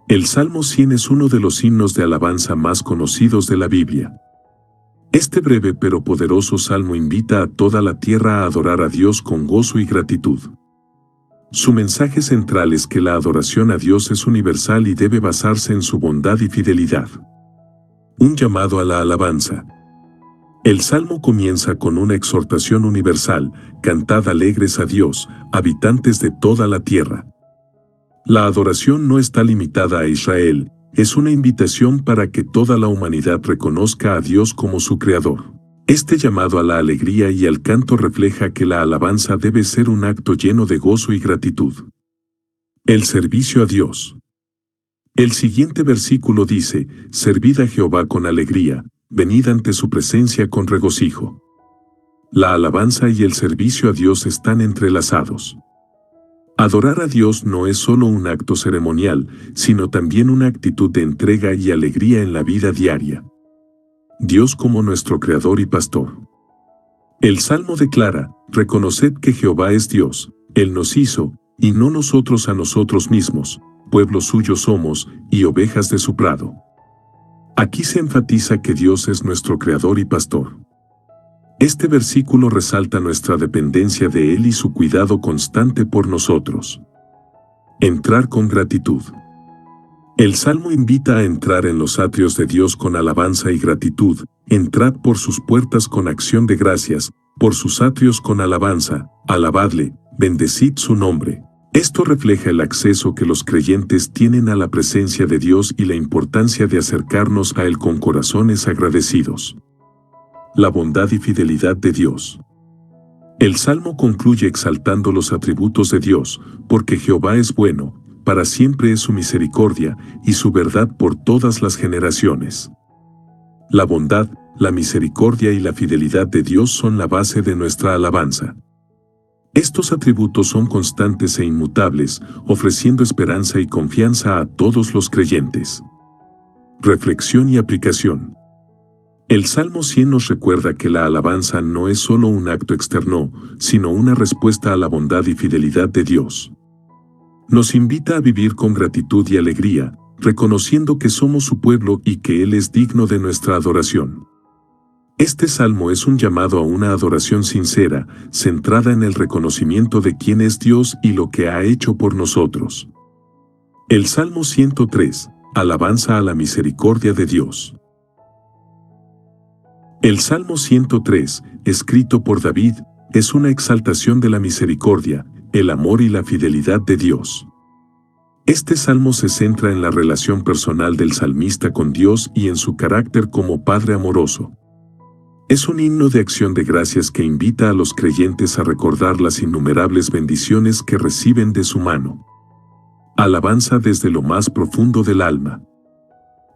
El Salmo 100 es uno de los himnos de alabanza más conocidos de la Biblia. Este breve pero poderoso salmo invita a toda la tierra a adorar a Dios con gozo y gratitud. Su mensaje central es que la adoración a Dios es universal y debe basarse en su bondad y fidelidad. Un llamado a la alabanza. El salmo comienza con una exhortación universal: cantad alegres a Dios, habitantes de toda la tierra. La adoración no está limitada a Israel, es una invitación para que toda la humanidad reconozca a Dios como su Creador. Este llamado a la alegría y al canto refleja que la alabanza debe ser un acto lleno de gozo y gratitud. El servicio a Dios. El siguiente versículo dice: servid a Jehová con alegría, venid ante su presencia con regocijo. La alabanza y el servicio a Dios están entrelazados. Adorar a Dios no es solo un acto ceremonial, sino también una actitud de entrega y alegría en la vida diaria. Dios como nuestro Creador y Pastor. El Salmo declara: reconoced que Jehová es Dios, Él nos hizo, y no nosotros a nosotros mismos, pueblo suyo somos, y ovejas de su prado. Aquí se enfatiza que Dios es nuestro Creador y Pastor. Este versículo resalta nuestra dependencia de Él y su cuidado constante por nosotros. Entrar con gratitud. El Salmo invita a entrar en los atrios de Dios con alabanza y gratitud. Entrad por sus puertas con acción de gracias, por sus atrios con alabanza, alabadle, bendecid su nombre. Esto refleja el acceso que los creyentes tienen a la presencia de Dios y la importancia de acercarnos a Él con corazones agradecidos. La bondad y fidelidad de Dios. El Salmo concluye exaltando los atributos de Dios, porque Jehová es bueno, para siempre es su misericordia, y su verdad por todas las generaciones. La bondad, la misericordia y la fidelidad de Dios son la base de nuestra alabanza. Estos atributos son constantes e inmutables, ofreciendo esperanza y confianza a todos los creyentes. Reflexión y aplicación. El Salmo 100 nos recuerda que la alabanza no es solo un acto externo, sino una respuesta a la bondad y fidelidad de Dios. Nos invita a vivir con gratitud y alegría, reconociendo que somos su pueblo y que Él es digno de nuestra adoración. Este salmo es un llamado a una adoración sincera, centrada en el reconocimiento de quién es Dios y lo que ha hecho por nosotros. El Salmo 103, alabanza a la misericordia de Dios. El Salmo 103, escrito por David, es una exaltación de la misericordia, el amor y la fidelidad de Dios. Este salmo se centra en la relación personal del salmista con Dios y en su carácter como Padre amoroso. Es un himno de acción de gracias que invita a los creyentes a recordar las innumerables bendiciones que reciben de su mano. Alabanza desde lo más profundo del alma.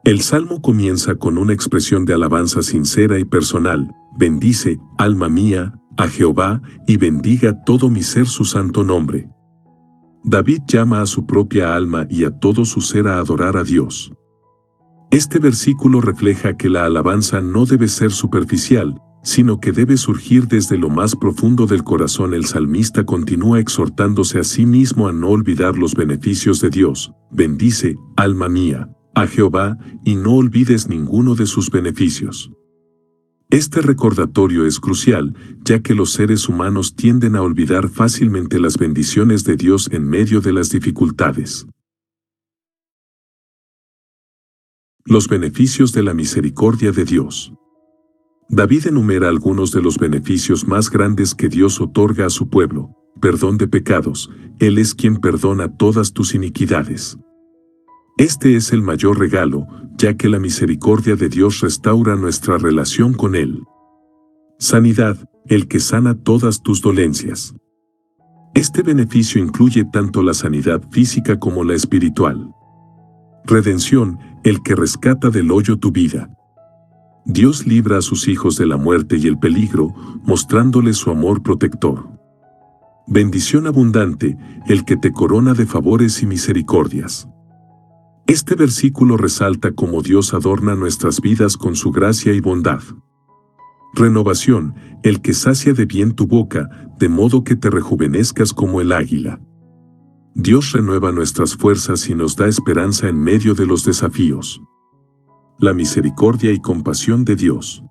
El salmo comienza con una expresión de alabanza sincera y personal: bendice, alma mía, a Jehová, y bendiga todo mi ser su santo nombre. David llama a su propia alma y a todo su ser a adorar a Dios. Este versículo refleja que la alabanza no debe ser superficial, sino que debe surgir desde lo más profundo del corazón. El salmista continúa exhortándose a sí mismo a no olvidar los beneficios de Dios. Bendice, alma mía, a Jehová, y no olvides ninguno de sus beneficios. Este recordatorio es crucial, ya que los seres humanos tienden a olvidar fácilmente las bendiciones de Dios en medio de las dificultades. Los beneficios de la misericordia de Dios. David enumera algunos de los beneficios más grandes que Dios otorga a su pueblo: perdón de pecados, Él es quien perdona todas tus iniquidades. Este es el mayor regalo, ya que la misericordia de Dios restaura nuestra relación con Él. Sanidad, el que sana todas tus dolencias. Este beneficio incluye tanto la sanidad física como la espiritual. Redención, el que rescata del hoyo tu vida. Dios libra a sus hijos de la muerte y el peligro, mostrándoles su amor protector. Bendición abundante, el que te corona de favores y misericordias. Este versículo resalta cómo Dios adorna nuestras vidas con su gracia y bondad. Renovación, el que sacia de bien tu boca, de modo que te rejuvenezcas como el águila. Dios renueva nuestras fuerzas y nos da esperanza en medio de los desafíos. La misericordia y compasión de Dios.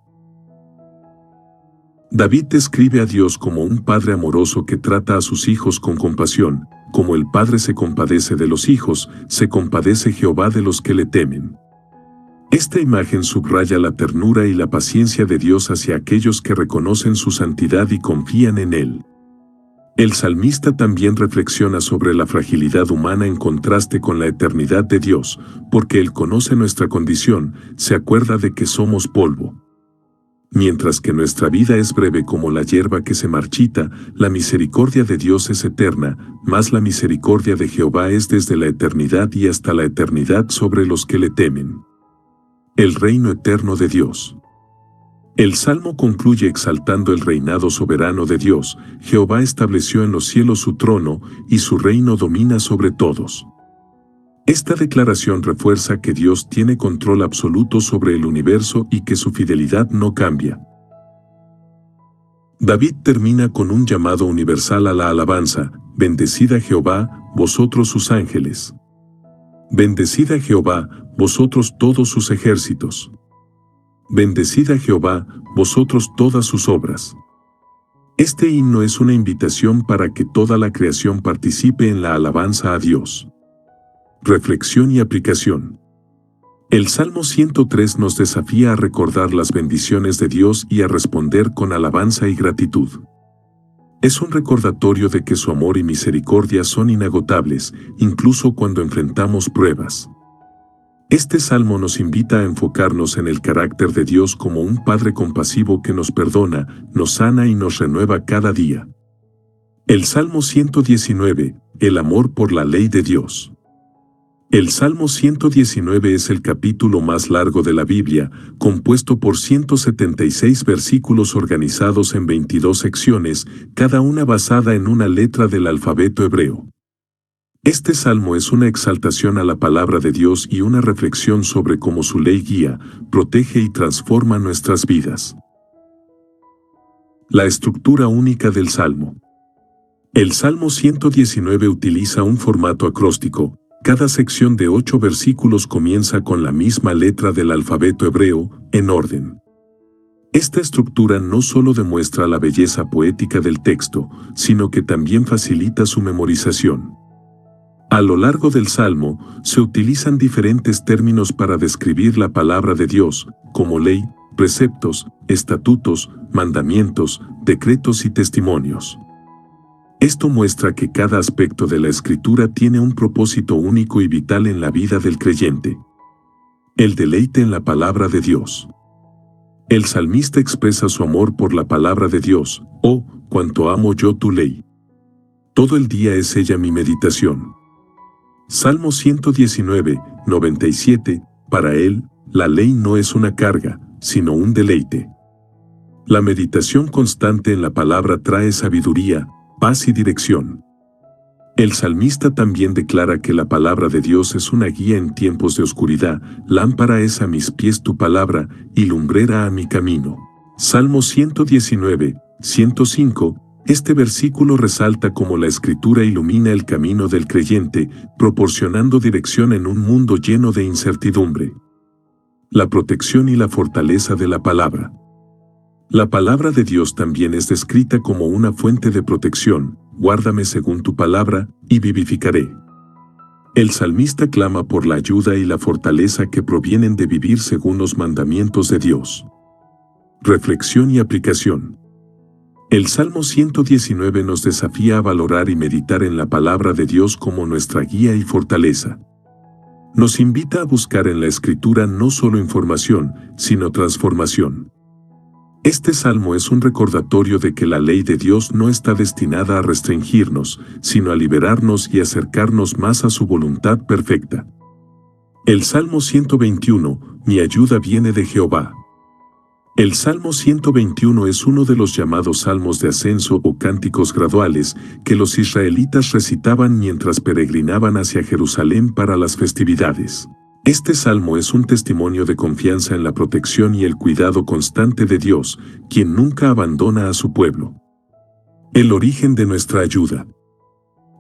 David describe a Dios como un padre amoroso que trata a sus hijos con compasión. Como el padre se compadece de los hijos, se compadece Jehová de los que le temen. Esta imagen subraya la ternura y la paciencia de Dios hacia aquellos que reconocen su santidad y confían en Él. El salmista también reflexiona sobre la fragilidad humana en contraste con la eternidad de Dios, porque Él conoce nuestra condición, se acuerda de que somos polvo. Mientras que nuestra vida es breve como la hierba que se marchita, la misericordia de Dios es eterna, mas la misericordia de Jehová es desde la eternidad y hasta la eternidad sobre los que le temen. El reino eterno de Dios. El Salmo concluye exaltando el reinado soberano de Dios. Jehová estableció en los cielos su trono, y su reino domina sobre todos. Esta declaración refuerza que Dios tiene control absoluto sobre el universo y que su fidelidad no cambia. David termina con un llamado universal a la alabanza: bendecid a Jehová, vosotros sus ángeles. Bendecid a Jehová, vosotros todos sus ejércitos. Bendecid a Jehová, vosotros todas sus obras. Este himno es una invitación para que toda la creación participe en la alabanza a Dios. Reflexión y aplicación. El Salmo 103 nos desafía a recordar las bendiciones de Dios y a responder con alabanza y gratitud. Es un recordatorio de que su amor y misericordia son inagotables, incluso cuando enfrentamos pruebas. Este salmo nos invita a enfocarnos en el carácter de Dios como un Padre compasivo que nos perdona, nos sana y nos renueva cada día. El Salmo 119, el amor por la ley de Dios. El Salmo 119 es el capítulo más largo de la Biblia, compuesto por 176 versículos organizados en 22 secciones, cada una basada en una letra del alfabeto hebreo. Este salmo es una exaltación a la palabra de Dios y una reflexión sobre cómo su ley guía, protege y transforma nuestras vidas. La estructura única del salmo. El Salmo 119 utiliza un formato acróstico. Cada sección de 8 versículos comienza con la misma letra del alfabeto hebreo, en orden. Esta estructura no solo demuestra la belleza poética del texto, sino que también facilita su memorización. A lo largo del Salmo, se utilizan diferentes términos para describir la palabra de Dios, como ley, preceptos, estatutos, mandamientos, decretos y testimonios. Esto muestra que cada aspecto de la Escritura tiene un propósito único y vital en la vida del creyente. El deleite en la palabra de Dios. El salmista expresa su amor por la palabra de Dios. Oh, cuánto amo yo tu ley. Todo el día es ella mi meditación. Salmo 119, 97, para él, la ley no es una carga, sino un deleite. La meditación constante en la palabra trae sabiduría, paz y dirección. El salmista también declara que la palabra de Dios es una guía en tiempos de oscuridad, lámpara es a mis pies tu palabra, y lumbrera a mi camino. Salmo 119, 105, este versículo resalta cómo la Escritura ilumina el camino del creyente, proporcionando dirección en un mundo lleno de incertidumbre. La protección y la fortaleza de la palabra. La palabra de Dios también es descrita como una fuente de protección. Guárdame según tu palabra, y vivificaré. El salmista clama por la ayuda y la fortaleza que provienen de vivir según los mandamientos de Dios. Reflexión y aplicación. El Salmo 119 nos desafía a valorar y meditar en la palabra de Dios como nuestra guía y fortaleza. Nos invita a buscar en la Escritura no solo información, sino transformación. Este salmo es un recordatorio de que la ley de Dios no está destinada a restringirnos, sino a liberarnos y acercarnos más a su voluntad perfecta. El Salmo 121, mi ayuda viene de Jehová. El Salmo 121 es uno de los llamados salmos de ascenso o cánticos graduales que los israelitas recitaban mientras peregrinaban hacia Jerusalén para las festividades. Este salmo es un testimonio de confianza en la protección y el cuidado constante de Dios, quien nunca abandona a su pueblo. El origen de nuestra ayuda.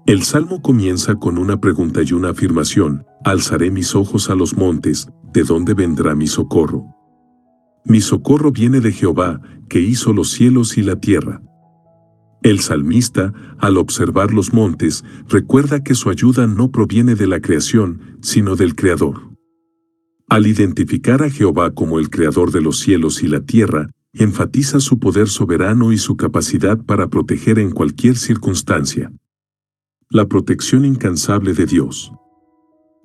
El salmo comienza con una pregunta y una afirmación: alzaré mis ojos a los montes, ¿de dónde vendrá mi socorro? Mi socorro viene de Jehová, que hizo los cielos y la tierra. El salmista, al observar los montes, recuerda que su ayuda no proviene de la creación, sino del Creador. Al identificar a Jehová como el Creador de los cielos y la tierra, enfatiza su poder soberano y su capacidad para proteger en cualquier circunstancia. La protección incansable de Dios.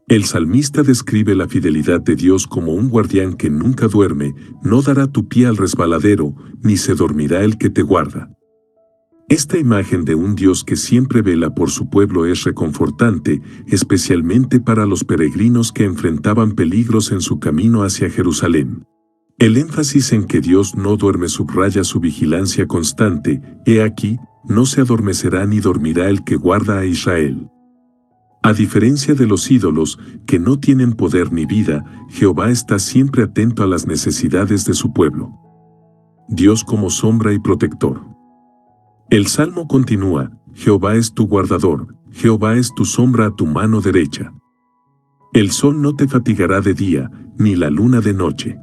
El salmista describe la fidelidad de Dios como un guardián que nunca duerme, no dará tu pie al resbaladero, ni se dormirá el que te guarda. Esta imagen de un Dios que siempre vela por su pueblo es reconfortante, especialmente para los peregrinos que enfrentaban peligros en su camino hacia Jerusalén. El énfasis en que Dios no duerme subraya su vigilancia constante. He aquí, no se adormecerá ni dormirá el que guarda a Israel. A diferencia de los ídolos, que no tienen poder ni vida, Jehová está siempre atento a las necesidades de su pueblo. Dios como sombra y protector. El salmo continúa: Jehová es tu guardador, Jehová es tu sombra a tu mano derecha. El sol no te fatigará de día, ni la luna de noche.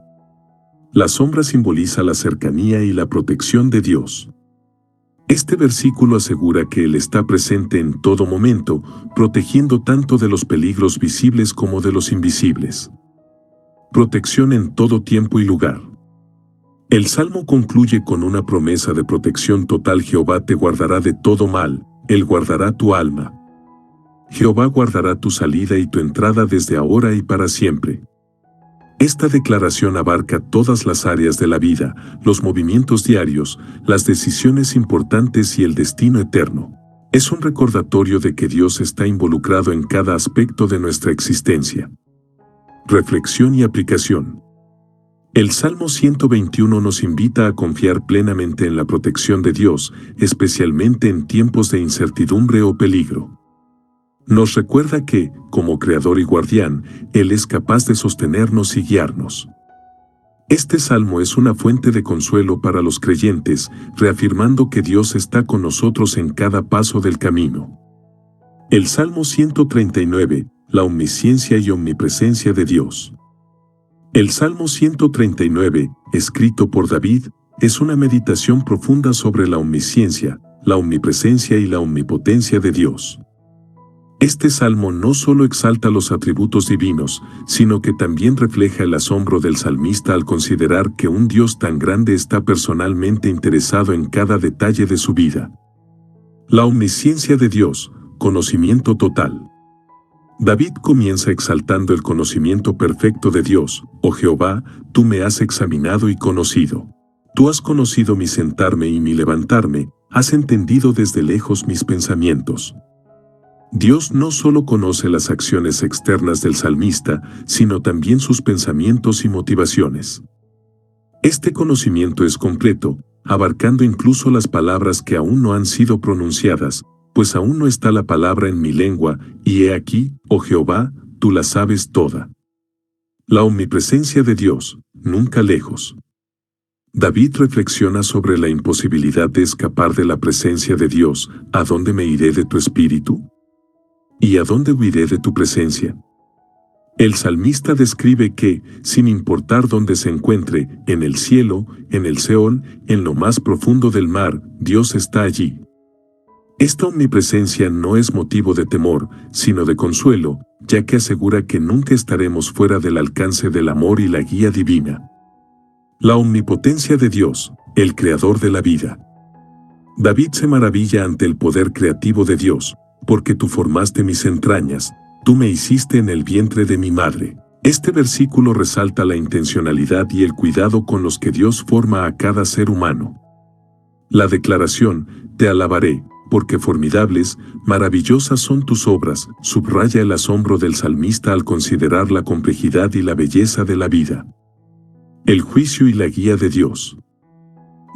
La sombra simboliza la cercanía y la protección de Dios. Este versículo asegura que Él está presente en todo momento, protegiendo tanto de los peligros visibles como de los invisibles. Protección en todo tiempo y lugar. El salmo concluye con una promesa de protección total: Jehová te guardará de todo mal, Él guardará tu alma. Jehová guardará tu salida y tu entrada desde ahora y para siempre. Esta declaración abarca todas las áreas de la vida, los movimientos diarios, las decisiones importantes y el destino eterno. Es un recordatorio de que Dios está involucrado en cada aspecto de nuestra existencia. Reflexión y aplicación. El Salmo 121 nos invita a confiar plenamente en la protección de Dios, especialmente en tiempos de incertidumbre o peligro. Nos recuerda que, como Creador y Guardián, Él es capaz de sostenernos y guiarnos. Este salmo es una fuente de consuelo para los creyentes, reafirmando que Dios está con nosotros en cada paso del camino. El Salmo 139, la omnisciencia y omnipresencia de Dios. El Salmo 139, escrito por David, es una meditación profunda sobre la omnisciencia, la omnipresencia y la omnipotencia de Dios. Este salmo no solo exalta los atributos divinos, sino que también refleja el asombro del salmista al considerar que un Dios tan grande está personalmente interesado en cada detalle de su vida. La omnisciencia de Dios, conocimiento total. David comienza exaltando el conocimiento perfecto de Dios. Oh Jehová, tú me has examinado y conocido. Tú has conocido mi sentarme y mi levantarme, has entendido desde lejos mis pensamientos. Dios no solo conoce las acciones externas del salmista, sino también sus pensamientos y motivaciones. Este conocimiento es completo, abarcando incluso las palabras que aún no han sido pronunciadas, pues aún no está la palabra en mi lengua, y he aquí, oh Jehová, tú la sabes toda. La omnipresencia de Dios, nunca lejos. David reflexiona sobre la imposibilidad de escapar de la presencia de Dios. ¿A dónde me iré de tu espíritu? ¿Y a dónde huiré de tu presencia? El salmista describe que, sin importar dónde se encuentre, en el cielo, en el Seol, en lo más profundo del mar, Dios está allí. Esta omnipresencia no es motivo de temor, sino de consuelo, ya que asegura que nunca estaremos fuera del alcance del amor y la guía divina. La omnipotencia de Dios, el creador de la vida. David se maravilla ante el poder creativo de Dios, porque tú formaste mis entrañas, tú me hiciste en el vientre de mi madre. Este versículo resalta la intencionalidad y el cuidado con los que Dios forma a cada ser humano. La declaración, te alabaré, porque formidables, maravillosas son tus obras, subraya el asombro del salmista al considerar la complejidad y la belleza de la vida. El juicio y la guía de Dios.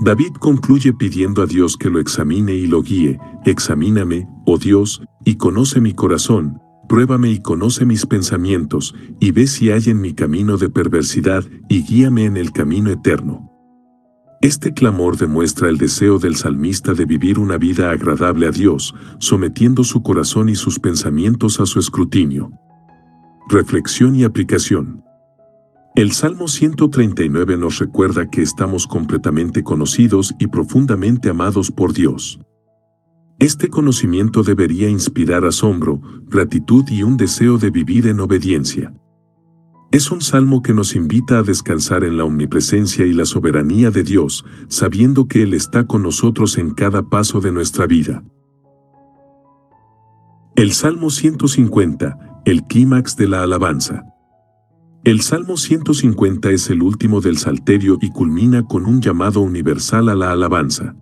David concluye pidiendo a Dios que lo examine y lo guíe. Examíname, oh Dios, y conoce mi corazón, pruébame y conoce mis pensamientos, y ve si hay en mi camino de perversidad, y guíame en el camino eterno. Este clamor demuestra el deseo del salmista de vivir una vida agradable a Dios, sometiendo su corazón y sus pensamientos a su escrutinio. Reflexión y aplicación. El Salmo 139 nos recuerda que estamos completamente conocidos y profundamente amados por Dios. Este conocimiento debería inspirar asombro, gratitud y un deseo de vivir en obediencia. Es un salmo que nos invita a descansar en la omnipresencia y la soberanía de Dios, sabiendo que Él está con nosotros en cada paso de nuestra vida. El Salmo 150, el clímax de la alabanza. El Salmo 150 es el último del Salterio y culmina con un llamado universal a la alabanza.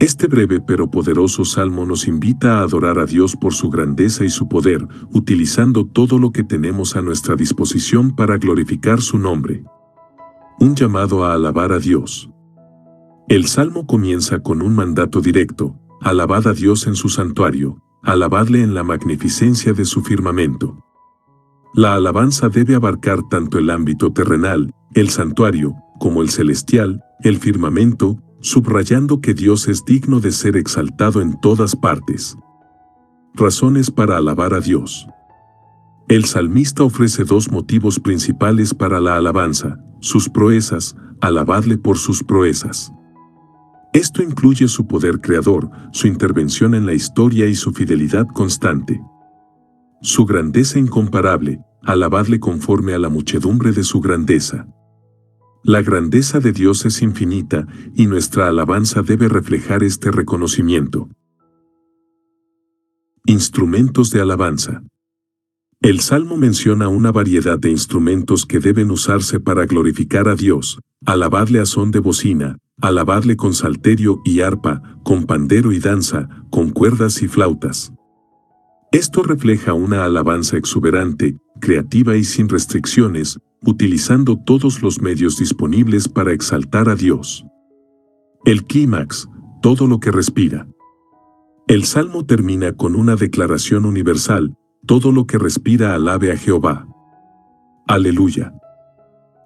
Este breve pero poderoso salmo nos invita a adorar a Dios por su grandeza y su poder, utilizando todo lo que tenemos a nuestra disposición para glorificar su nombre. Un llamado a alabar a Dios. El salmo comienza con un mandato directo: alabad a Dios en su santuario, alabadle en la magnificencia de su firmamento. La alabanza debe abarcar tanto el ámbito terrenal, el santuario, como el celestial, el firmamento, subrayando que Dios es digno de ser exaltado en todas partes. Razones para alabar a Dios. El salmista ofrece dos motivos principales para la alabanza: sus proezas, alabadle por sus proezas. Esto incluye su poder creador, su intervención en la historia y su fidelidad constante. Su grandeza incomparable, alabadle conforme a la muchedumbre de su grandeza. La grandeza de Dios es infinita, y nuestra alabanza debe reflejar este reconocimiento. Instrumentos de alabanza. El Salmo menciona una variedad de instrumentos que deben usarse para glorificar a Dios: alabadle a son de bocina, Alabarle con salterio y arpa, con pandero y danza, con cuerdas y flautas. Esto refleja una alabanza exuberante, creativa y sin restricciones, utilizando todos los medios disponibles para exaltar a Dios. El clímax, todo lo que respira. El salmo termina con una declaración universal: todo lo que respira alabe a Jehová. Aleluya.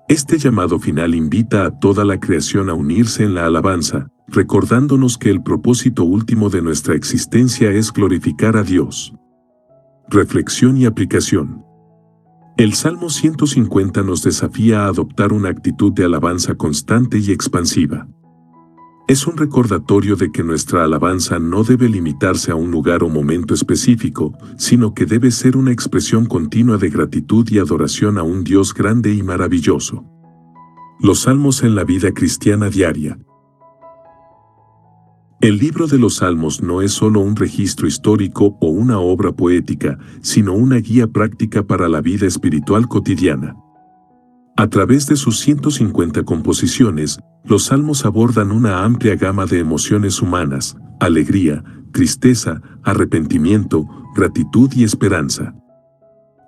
Este llamado final invita a toda la creación a unirse en la alabanza, recordándonos que el propósito último de nuestra existencia es glorificar a Dios. Reflexión y aplicación. El Salmo 150 nos desafía a adoptar una actitud de alabanza constante y expansiva. Es un recordatorio de que nuestra alabanza no debe limitarse a un lugar o momento específico, sino que debe ser una expresión continua de gratitud y adoración a un Dios grande y maravilloso. Los salmos en la vida cristiana diaria. El libro de los Salmos no es solo un registro histórico o una obra poética, sino una guía práctica para la vida espiritual cotidiana. A través de sus 150 composiciones, los salmos abordan una amplia gama de emociones humanas: alegría, tristeza, arrepentimiento, gratitud y esperanza.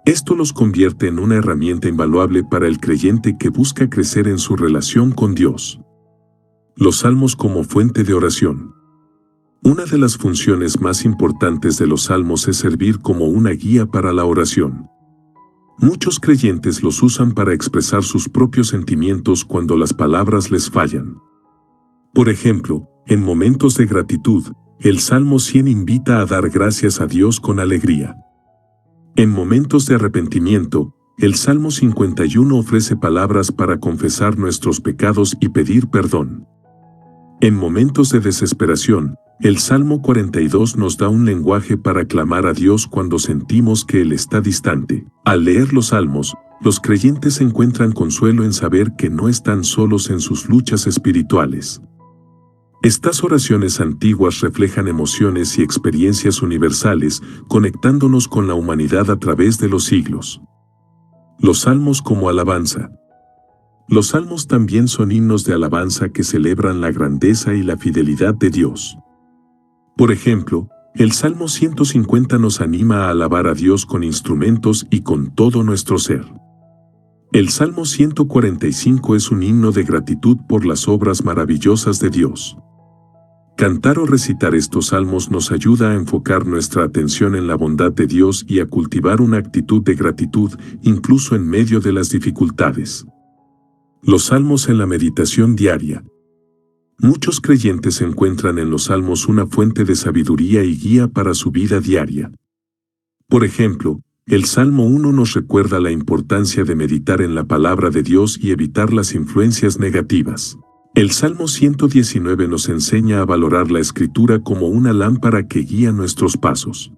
Esto los convierte en una herramienta invaluable para el creyente que busca crecer en su relación con Dios. Los salmos como fuente de oración. Una de las funciones más importantes de los salmos es servir como una guía para la oración. Muchos creyentes los usan para expresar sus propios sentimientos cuando las palabras les fallan. Por ejemplo, en momentos de gratitud, el Salmo 100 invita a dar gracias a Dios con alegría. En momentos de arrepentimiento, el Salmo 51 ofrece palabras para confesar nuestros pecados y pedir perdón. En momentos de desesperación, el Salmo 42 nos da un lenguaje para clamar a Dios cuando sentimos que Él está distante. Al leer los salmos, los creyentes encuentran consuelo en saber que no están solos en sus luchas espirituales. Estas oraciones antiguas reflejan emociones y experiencias universales, conectándonos con la humanidad a través de los siglos. Los salmos como alabanza. Los salmos también son himnos de alabanza que celebran la grandeza y la fidelidad de Dios. Por ejemplo, el Salmo 150 nos anima a alabar a Dios con instrumentos y con todo nuestro ser. El Salmo 145 es un himno de gratitud por las obras maravillosas de Dios. Cantar o recitar estos salmos nos ayuda a enfocar nuestra atención en la bondad de Dios y a cultivar una actitud de gratitud, incluso en medio de las dificultades. Los salmos en la meditación diaria. Muchos creyentes encuentran en los salmos una fuente de sabiduría y guía para su vida diaria. Por ejemplo, el Salmo 1 nos recuerda la importancia de meditar en la palabra de Dios y evitar las influencias negativas. El Salmo 119 nos enseña a valorar la Escritura como una lámpara que guía nuestros pasos.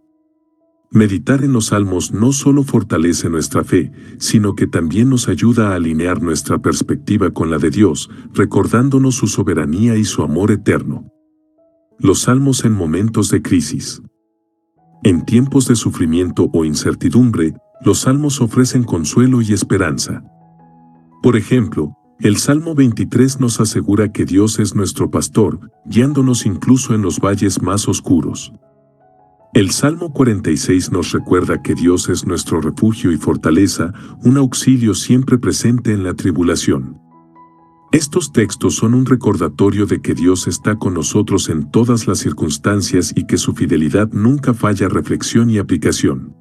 Meditar en los salmos no solo fortalece nuestra fe, sino que también nos ayuda a alinear nuestra perspectiva con la de Dios, recordándonos su soberanía y su amor eterno. Los salmos en momentos de crisis. En tiempos de sufrimiento o incertidumbre, los salmos ofrecen consuelo y esperanza. Por ejemplo, el Salmo 23 nos asegura que Dios es nuestro pastor, guiándonos incluso en los valles más oscuros. El Salmo 46 nos recuerda que Dios es nuestro refugio y fortaleza, un auxilio siempre presente en la tribulación. Estos textos son un recordatorio de que Dios está con nosotros en todas las circunstancias y que su fidelidad nunca falla. Reflexión y aplicación.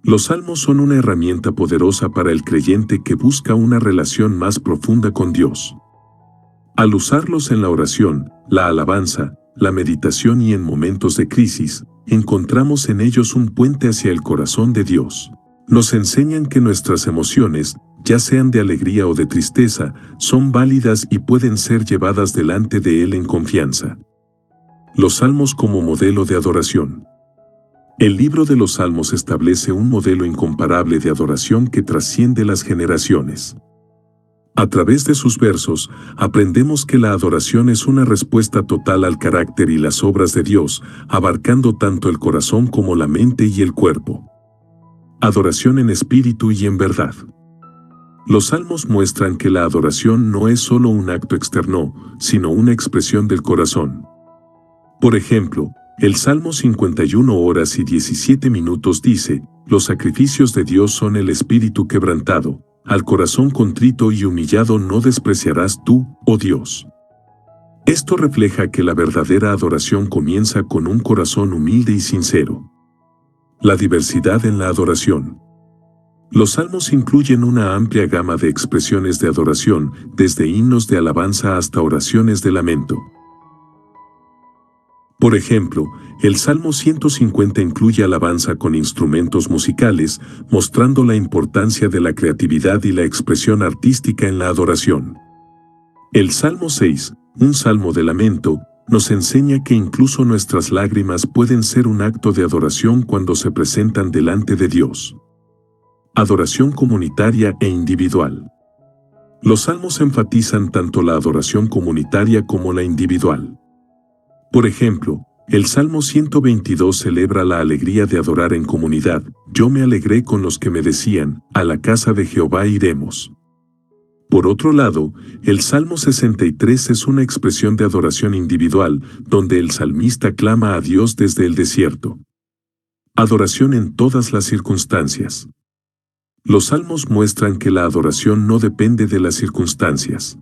Los salmos son una herramienta poderosa para el creyente que busca una relación más profunda con Dios. Al usarlos en la oración, la alabanza, la meditación y en momentos de crisis, encontramos en ellos un puente hacia el corazón de Dios. Nos enseñan que nuestras emociones, ya sean de alegría o de tristeza, son válidas y pueden ser llevadas delante de Él en confianza. Los salmos como modelo de adoración. El libro de los Salmos establece un modelo incomparable de adoración que trasciende las generaciones. A través de sus versos, aprendemos que la adoración es una respuesta total al carácter y las obras de Dios, abarcando tanto el corazón como la mente y el cuerpo. Adoración en espíritu y en verdad. Los salmos muestran que la adoración no es solo un acto externo, sino una expresión del corazón. Por ejemplo, el Salmo 51 horas y 17 minutos dice: los sacrificios de Dios son el espíritu quebrantado, al corazón contrito y humillado no despreciarás tú, oh Dios. Esto refleja que la verdadera adoración comienza con un corazón humilde y sincero. La diversidad en la adoración. Los salmos incluyen una amplia gama de expresiones de adoración, desde himnos de alabanza hasta oraciones de lamento. Por ejemplo, el Salmo 150 incluye alabanza con instrumentos musicales, mostrando la importancia de la creatividad y la expresión artística en la adoración. El Salmo 6, un salmo de lamento, nos enseña que incluso nuestras lágrimas pueden ser un acto de adoración cuando se presentan delante de Dios. Adoración comunitaria e individual. Los salmos enfatizan tanto la adoración comunitaria como la individual. Por ejemplo, el Salmo 122 celebra la alegría de adorar en comunidad. Yo me alegré con los que me decían: a la casa de Jehová iremos. Por otro lado, el Salmo 63 es una expresión de adoración individual, donde el salmista clama a Dios desde el desierto. Adoración en todas las circunstancias. Los salmos muestran que la adoración no depende de las circunstancias.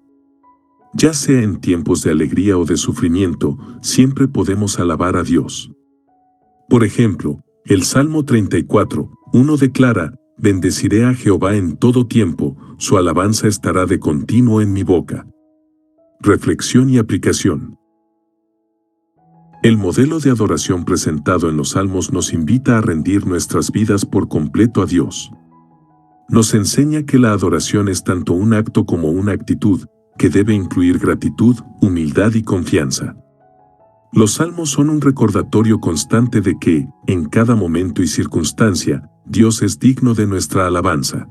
Ya sea en tiempos de alegría o de sufrimiento, siempre podemos alabar a Dios. Por ejemplo, el Salmo 34:1 declara: bendeciré a Jehová en todo tiempo, su alabanza estará de continuo en mi boca. Reflexión y aplicación. El modelo de adoración presentado en los salmos nos invita a rendir nuestras vidas por completo a Dios. Nos enseña que la adoración es tanto un acto como una actitud, que debe incluir gratitud, humildad y confianza. Los salmos son un recordatorio constante de que, en cada momento y circunstancia, Dios es digno de nuestra alabanza.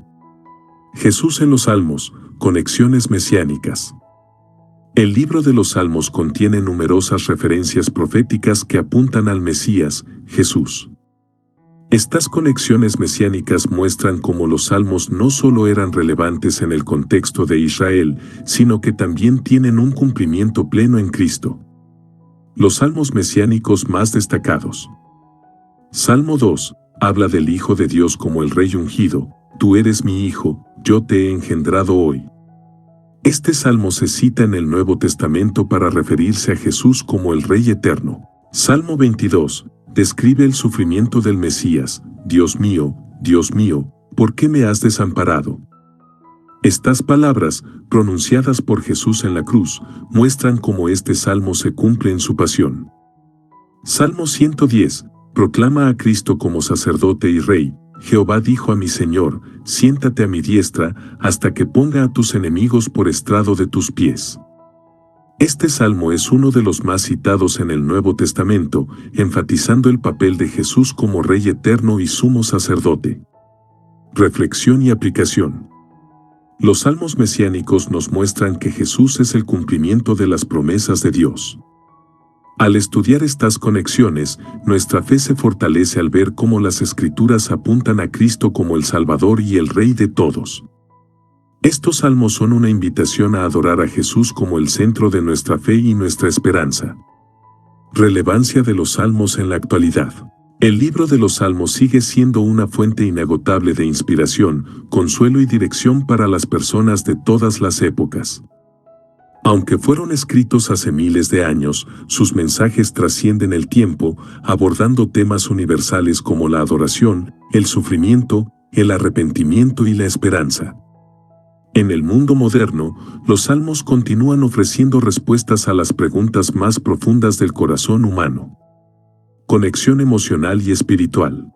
Jesús en los salmos, conexiones mesiánicas. El libro de los salmos contiene numerosas referencias proféticas que apuntan al Mesías, Jesús. Estas conexiones mesiánicas muestran cómo los salmos no solo eran relevantes en el contexto de Israel, sino que también tienen un cumplimiento pleno en Cristo. Los salmos mesiánicos más destacados. Salmo 2, habla del Hijo de Dios como el Rey ungido: tú eres mi Hijo, yo te he engendrado hoy. Este salmo se cita en el Nuevo Testamento para referirse a Jesús como el Rey eterno. Salmo 22, describe el sufrimiento del Mesías: Dios mío, ¿por qué me has desamparado? Estas palabras, pronunciadas por Jesús en la cruz, muestran cómo este salmo se cumple en su pasión. Salmo 110, proclama a Cristo como sacerdote y rey. Jehová dijo a mi Señor: siéntate a mi diestra, hasta que ponga a tus enemigos por estrado de tus pies. Este salmo es uno de los más citados en el Nuevo Testamento, enfatizando el papel de Jesús como Rey eterno y sumo sacerdote. Reflexión y aplicación. Los salmos mesiánicos nos muestran que Jesús es el cumplimiento de las promesas de Dios. Al estudiar estas conexiones, nuestra fe se fortalece al ver cómo las Escrituras apuntan a Cristo como el Salvador y el Rey de todos. Estos salmos son una invitación a adorar a Jesús como el centro de nuestra fe y nuestra esperanza. Relevancia de los salmos en la actualidad. El libro de los salmos sigue siendo una fuente inagotable de inspiración, consuelo y dirección para las personas de todas las épocas. Aunque fueron escritos hace miles de años, sus mensajes trascienden el tiempo, abordando temas universales como la adoración, el sufrimiento, el arrepentimiento y la esperanza. En el mundo moderno, los salmos continúan ofreciendo respuestas a las preguntas más profundas del corazón humano. Conexión emocional y espiritual.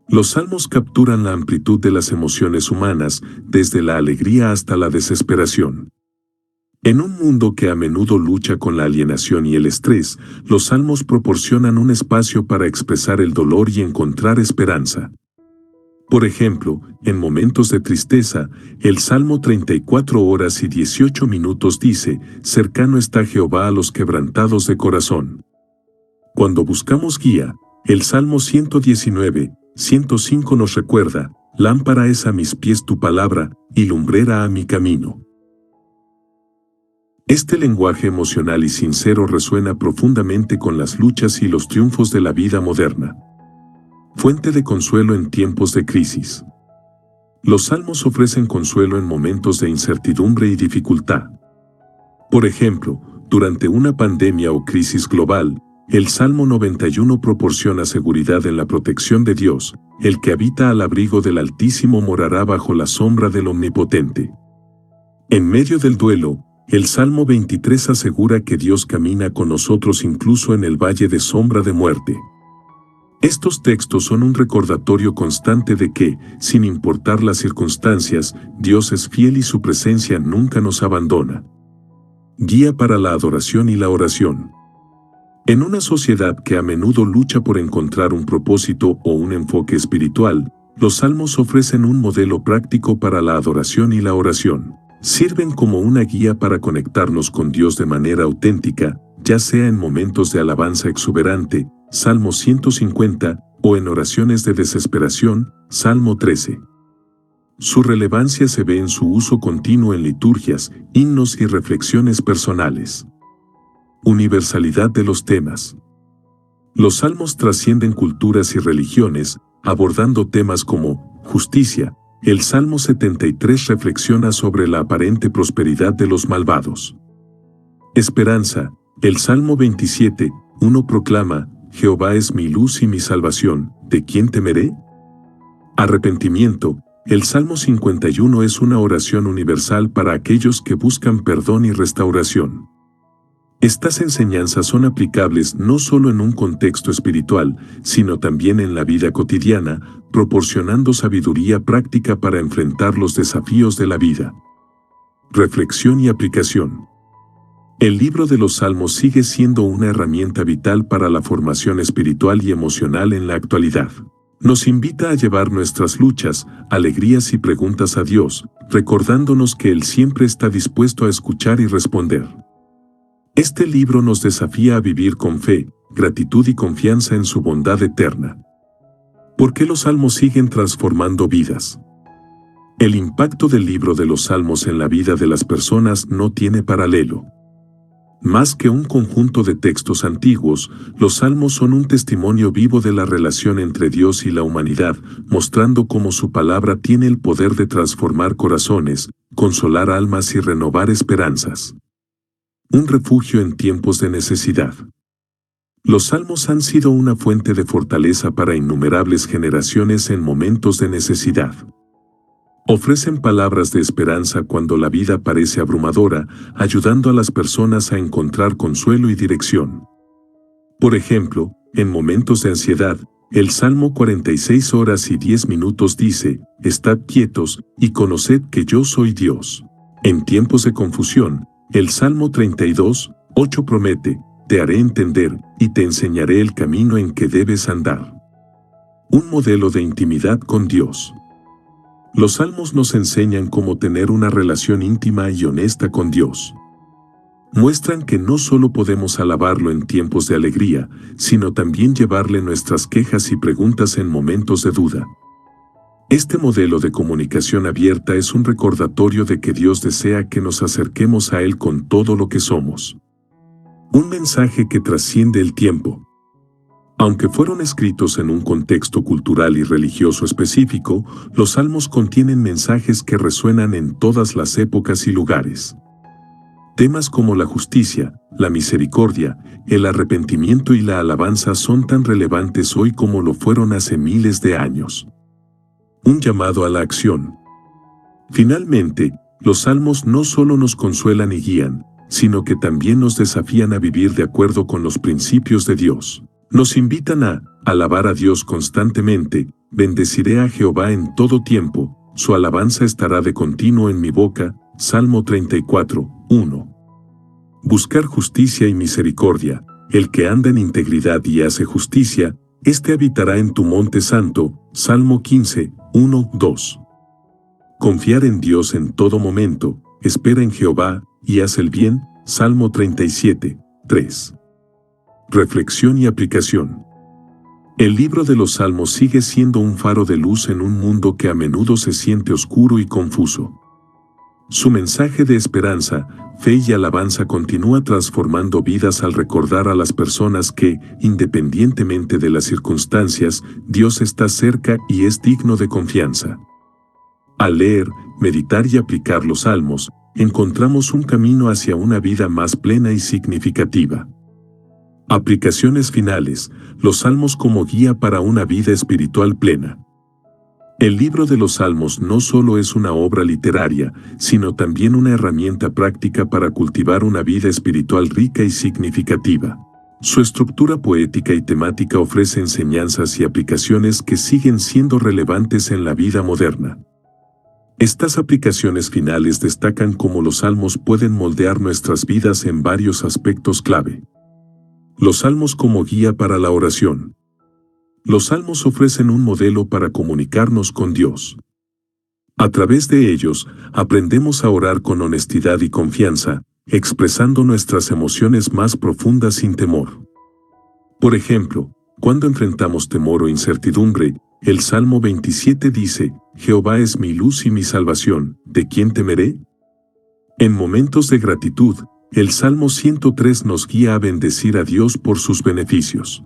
Los salmos capturan la amplitud de las emociones humanas, desde la alegría hasta la desesperación. En un mundo que a menudo lucha con la alienación y el estrés, los salmos proporcionan un espacio para expresar el dolor y encontrar esperanza. Por ejemplo, en momentos de tristeza, el Salmo 34 horas y 18 minutos dice: cercano está Jehová a los quebrantados de corazón. Cuando buscamos guía, el Salmo 119, 105 nos recuerda: Lámpara es a mis pies tu palabra, y lumbrera a mi camino. Este lenguaje emocional y sincero resuena profundamente con las luchas y los triunfos de la vida moderna. Fuente de consuelo en tiempos de crisis. Los salmos ofrecen consuelo en momentos de incertidumbre y dificultad. Por ejemplo, durante una pandemia o crisis global, el Salmo 91 proporciona seguridad en la protección de Dios. El que habita al abrigo del Altísimo morará bajo la sombra del Omnipotente. En medio del duelo, el Salmo 23 asegura que Dios camina con nosotros incluso en el valle de sombra de muerte. Estos textos son un recordatorio constante de que, sin importar las circunstancias, Dios es fiel y su presencia nunca nos abandona. Guía para la adoración y la oración. En una sociedad que a menudo lucha por encontrar un propósito o un enfoque espiritual, los salmos ofrecen un modelo práctico para la adoración y la oración. Sirven como una guía para conectarnos con Dios de manera auténtica, ya sea en momentos de alabanza exuberante, Salmo 150, o en oraciones de desesperación, Salmo 13. Su relevancia se ve en su uso continuo en liturgias, himnos y reflexiones personales. Universalidad de los temas. Los salmos trascienden culturas y religiones, abordando temas como justicia. El Salmo 73 reflexiona sobre la aparente prosperidad de los malvados. Esperanza. El Salmo 27:1 proclama: Jehová es mi luz y mi salvación, ¿de quién temeré? Arrepentimiento. El Salmo 51 es una oración universal para aquellos que buscan perdón y restauración. Estas enseñanzas son aplicables no solo en un contexto espiritual, sino también en la vida cotidiana, proporcionando sabiduría práctica para enfrentar los desafíos de la vida. Reflexión y aplicación. El libro de los Salmos sigue siendo una herramienta vital para la formación espiritual y emocional en la actualidad. Nos invita a llevar nuestras luchas, alegrías y preguntas a Dios, recordándonos que Él siempre está dispuesto a escuchar y responder. Este libro nos desafía a vivir con fe, gratitud y confianza en su bondad eterna. ¿Por qué los salmos siguen transformando vidas? El impacto del libro de los Salmos en la vida de las personas no tiene paralelo. Más que un conjunto de textos antiguos, los Salmos son un testimonio vivo de la relación entre Dios y la humanidad, mostrando cómo su palabra tiene el poder de transformar corazones, consolar almas y renovar esperanzas. Un refugio en tiempos de necesidad. Los Salmos han sido una fuente de fortaleza para innumerables generaciones en momentos de necesidad. Ofrecen palabras de esperanza cuando la vida parece abrumadora, ayudando a las personas a encontrar consuelo y dirección. Por ejemplo, en momentos de ansiedad, el Salmo 46 horas y 10 minutos dice: Estad quietos y conoced que yo soy Dios. En tiempos de confusión, el Salmo 32:8 promete: Te haré entender y te enseñaré el camino en que debes andar. Un modelo de intimidad con Dios. Los salmos nos enseñan cómo tener una relación íntima y honesta con Dios. Muestran que no solo podemos alabarlo en tiempos de alegría, sino también llevarle nuestras quejas y preguntas en momentos de duda. Este modelo de comunicación abierta es un recordatorio de que Dios desea que nos acerquemos a Él con todo lo que somos. Un mensaje que trasciende el tiempo. Aunque fueron escritos en un contexto cultural y religioso específico, los salmos contienen mensajes que resuenan en todas las épocas y lugares. Temas como la justicia, la misericordia, el arrepentimiento y la alabanza son tan relevantes hoy como lo fueron hace miles de años. Un llamado a la acción. Finalmente, los salmos no solo nos consuelan y guían, sino que también nos desafían a vivir de acuerdo con los principios de Dios. Nos invitan a alabar a Dios constantemente: bendeciré a Jehová en todo tiempo, su alabanza estará de continuo en mi boca, Salmo 34:1. Buscar justicia y misericordia. El que anda en integridad y hace justicia, éste habitará en tu monte santo, Salmo 15:1-2. Confiar en Dios en todo momento. Espera en Jehová y haz el bien, Salmo 37:3. Reflexión y aplicación. El libro de los Salmos sigue siendo un faro de luz en un mundo que a menudo se siente oscuro y confuso. Su mensaje de esperanza, fe y alabanza continúa transformando vidas al recordar a las personas que, independientemente de las circunstancias, Dios está cerca y es digno de confianza. Al leer, meditar y aplicar los Salmos, encontramos un camino hacia una vida más plena y significativa. Aplicaciones finales: los Salmos como guía para una vida espiritual plena. El libro de los Salmos no solo es una obra literaria, sino también una herramienta práctica para cultivar una vida espiritual rica y significativa. Su estructura poética y temática ofrece enseñanzas y aplicaciones que siguen siendo relevantes en la vida moderna. Estas aplicaciones finales destacan cómo los Salmos pueden moldear nuestras vidas en varios aspectos clave. Los Salmos como guía para la oración. Los Salmos ofrecen un modelo para comunicarnos con Dios. A través de ellos, aprendemos a orar con honestidad y confianza, expresando nuestras emociones más profundas sin temor. Por ejemplo, cuando enfrentamos temor o incertidumbre, el Salmo 27 dice: «Jehová es mi luz y mi salvación, ¿de quién temeré?». En momentos de gratitud, el Salmo 103 nos guía a bendecir a Dios por sus beneficios.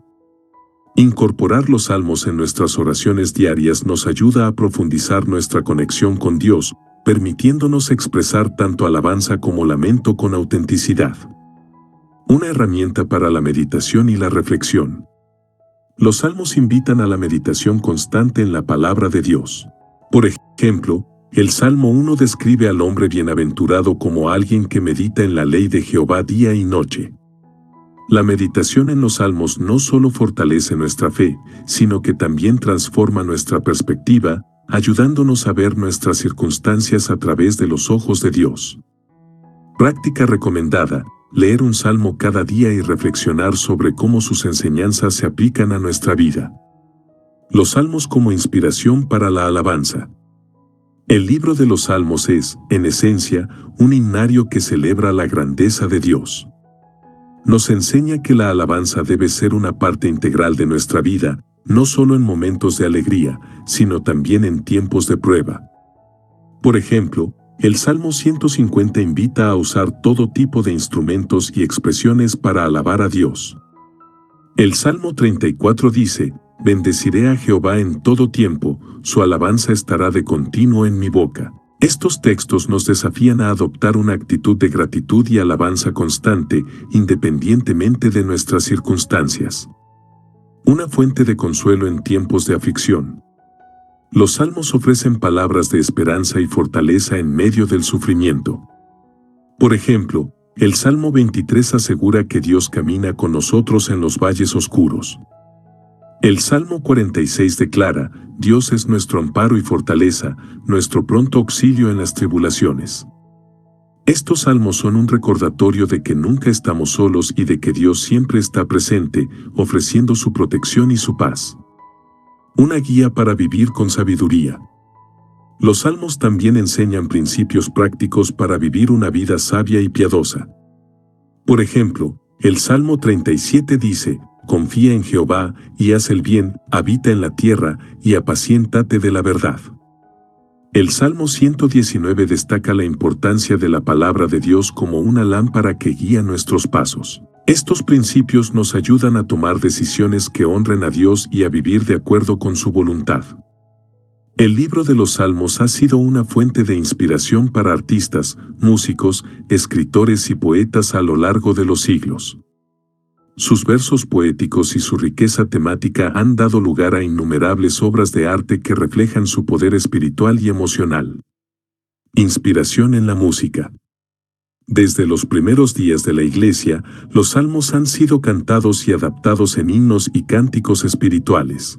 Incorporar los Salmos en nuestras oraciones diarias nos ayuda a profundizar nuestra conexión con Dios, permitiéndonos expresar tanto alabanza como lamento con autenticidad. Una herramienta para la meditación y la reflexión. Los Salmos invitan a la meditación constante en la palabra de Dios. Por ejemplo, el Salmo 1 describe al hombre bienaventurado como alguien que medita en la ley de Jehová día y noche. La meditación en los Salmos no solo fortalece nuestra fe, sino que también transforma nuestra perspectiva, ayudándonos a ver nuestras circunstancias a través de los ojos de Dios. Práctica recomendada: leer un salmo cada día y reflexionar sobre cómo sus enseñanzas se aplican a nuestra vida. Los Salmos como inspiración para la alabanza. El libro de los Salmos es, en esencia, un himnario que celebra la grandeza de Dios. Nos enseña que la alabanza debe ser una parte integral de nuestra vida, no solo en momentos de alegría, sino también en tiempos de prueba. Por ejemplo, el Salmo 150 invita a usar todo tipo de instrumentos y expresiones para alabar a Dios. El Salmo 34 dice: «Bendeciré a Jehová en todo tiempo, su alabanza estará de continuo en mi boca». Estos textos nos desafían a adoptar una actitud de gratitud y alabanza constante, independientemente de nuestras circunstancias. Una fuente de consuelo en tiempos de aflicción. Los Salmos ofrecen palabras de esperanza y fortaleza en medio del sufrimiento. Por ejemplo, el Salmo 23 asegura que Dios camina con nosotros en los valles oscuros. El Salmo 46 declara: «Dios es nuestro amparo y fortaleza, nuestro pronto auxilio en las tribulaciones». Estos salmos son un recordatorio de que nunca estamos solos y de que Dios siempre está presente, ofreciendo su protección y su paz. Una guía para vivir con sabiduría. Los salmos también enseñan principios prácticos para vivir una vida sabia y piadosa. Por ejemplo, el Salmo 37 dice: «Confía en Jehová, y haz el bien, habita en la tierra, y apaciéntate de la verdad». El Salmo 119 destaca la importancia de la palabra de Dios como una lámpara que guía nuestros pasos. Estos principios nos ayudan a tomar decisiones que honren a Dios y a vivir de acuerdo con su voluntad. El libro de los Salmos ha sido una fuente de inspiración para artistas, músicos, escritores y poetas a lo largo de los siglos. Sus versos poéticos y su riqueza temática han dado lugar a innumerables obras de arte que reflejan su poder espiritual y emocional. Inspiración en la música. Desde los primeros días de la Iglesia, los salmos han sido cantados y adaptados en himnos y cánticos espirituales.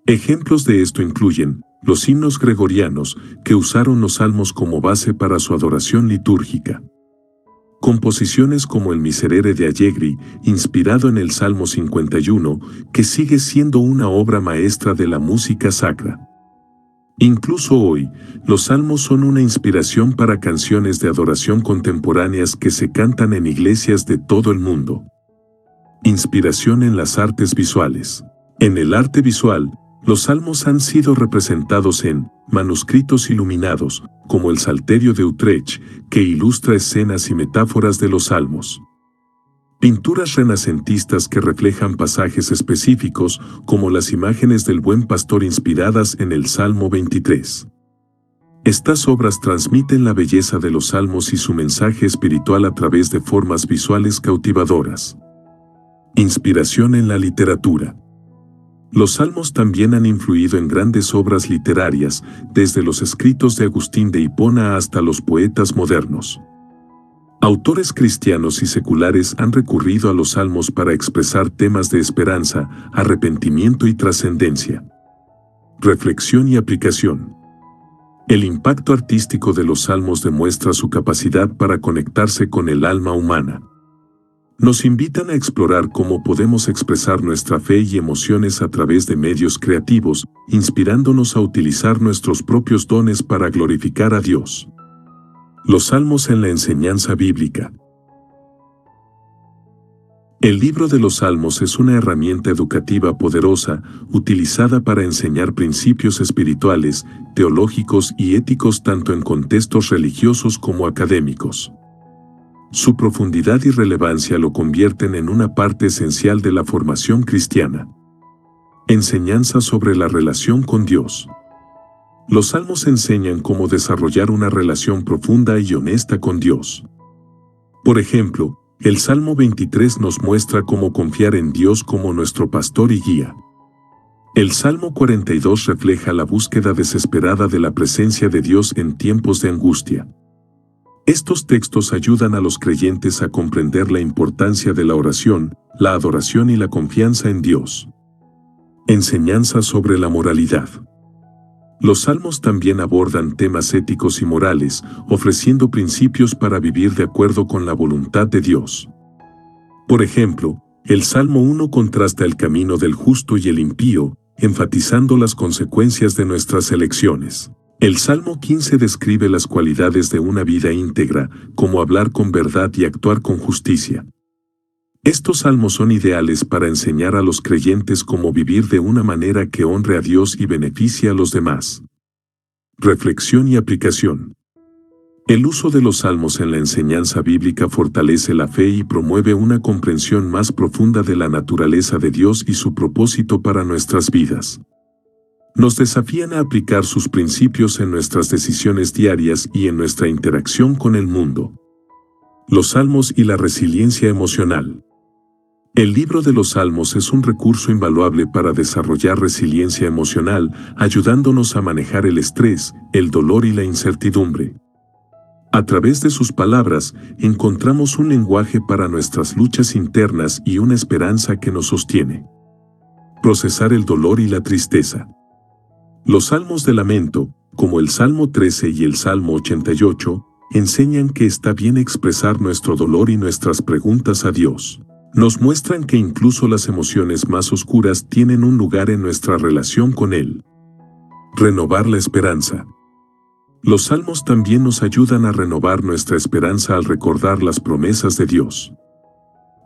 Ejemplos de esto incluyen los himnos gregorianos, que usaron los salmos como base para su adoración litúrgica. Composiciones como el Miserere de Allegri, inspirado en el Salmo 51, que sigue siendo una obra maestra de la música sacra. Incluso hoy, los salmos son una inspiración para canciones de adoración contemporáneas que se cantan en iglesias de todo el mundo. Inspiración en las artes visuales. En el arte visual, los salmos han sido representados en manuscritos iluminados, como el Salterio de Utrecht, que ilustra escenas y metáforas de los salmos. Pinturas renacentistas que reflejan pasajes específicos, como las imágenes del Buen Pastor inspiradas en el Salmo 23. Estas obras transmiten la belleza de los salmos y su mensaje espiritual a través de formas visuales cautivadoras. Inspiración en la literatura. Los salmos también han influido en grandes obras literarias, desde los escritos de Agustín de Hipona hasta los poetas modernos. Autores cristianos y seculares han recurrido a los salmos para expresar temas de esperanza, arrepentimiento y trascendencia. Reflexión y aplicación. El impacto artístico de los salmos demuestra su capacidad para conectarse con el alma humana. Nos invitan a explorar cómo podemos expresar nuestra fe y emociones a través de medios creativos, inspirándonos a utilizar nuestros propios dones para glorificar a Dios. Los salmos en la enseñanza bíblica. El libro de los salmos es una herramienta educativa poderosa, utilizada para enseñar principios espirituales, teológicos y éticos tanto en contextos religiosos como académicos. Su profundidad y relevancia lo convierten en una parte esencial de la formación cristiana. Enseñanza sobre la relación con Dios. Los salmos enseñan cómo desarrollar una relación profunda y honesta con Dios. Por ejemplo, el Salmo 23 nos muestra cómo confiar en Dios como nuestro pastor y guía. El Salmo 42 refleja la búsqueda desesperada de la presencia de Dios en tiempos de angustia. Estos textos ayudan a los creyentes a comprender la importancia de la oración, la adoración y la confianza en Dios. Enseñanza sobre la moralidad. Los salmos también abordan temas éticos y morales, ofreciendo principios para vivir de acuerdo con la voluntad de Dios. Por ejemplo, el Salmo 1 contrasta el camino del justo y el impío, enfatizando las consecuencias de nuestras elecciones. El Salmo 15 describe las cualidades de una vida íntegra, como hablar con verdad y actuar con justicia. Estos salmos son ideales para enseñar a los creyentes cómo vivir de una manera que honre a Dios y beneficie a los demás. Reflexión y aplicación. El uso de los salmos en la enseñanza bíblica fortalece la fe y promueve una comprensión más profunda de la naturaleza de Dios y su propósito para nuestras vidas. Nos desafían a aplicar sus principios en nuestras decisiones diarias y en nuestra interacción con el mundo. Los salmos y la resiliencia emocional. El libro de los salmos es un recurso invaluable para desarrollar resiliencia emocional, ayudándonos a manejar el estrés, el dolor y la incertidumbre. A través de sus palabras, encontramos un lenguaje para nuestras luchas internas y una esperanza que nos sostiene. Procesar el dolor y la tristeza. Los salmos de lamento, como el Salmo 13 y el Salmo 88, enseñan que está bien expresar nuestro dolor y nuestras preguntas a Dios. Nos muestran que incluso las emociones más oscuras tienen un lugar en nuestra relación con Él. Renovar la esperanza. Los salmos también nos ayudan a renovar nuestra esperanza al recordar las promesas de Dios.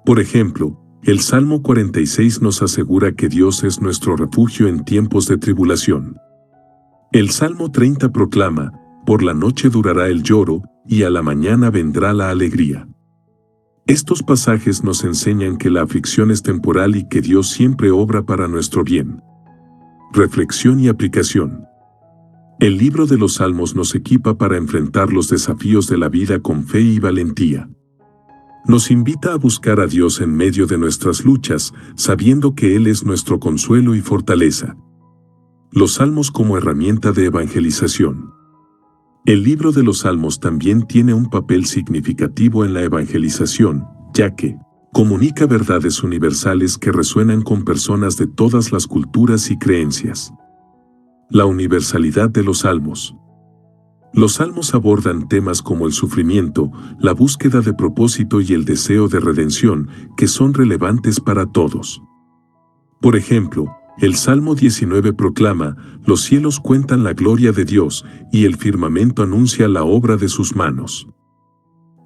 Por ejemplo, el Salmo 46 nos asegura que Dios es nuestro refugio en tiempos de tribulación. El Salmo 30 proclama, por la noche durará el lloro, y a la mañana vendrá la alegría. Estos pasajes nos enseñan que la aflicción es temporal y que Dios siempre obra para nuestro bien. Reflexión y aplicación. El libro de los Salmos nos equipa para enfrentar los desafíos de la vida con fe y valentía. Nos invita a buscar a Dios en medio de nuestras luchas, sabiendo que Él es nuestro consuelo y fortaleza. Los Salmos como herramienta de evangelización. El libro de los Salmos también tiene un papel significativo en la evangelización, ya que comunica verdades universales que resuenan con personas de todas las culturas y creencias. La universalidad de los Salmos. Los Salmos abordan temas como el sufrimiento, la búsqueda de propósito y el deseo de redención, que son relevantes para todos. Por ejemplo, el Salmo 19 proclama, los cielos cuentan la gloria de Dios, y el firmamento anuncia la obra de sus manos.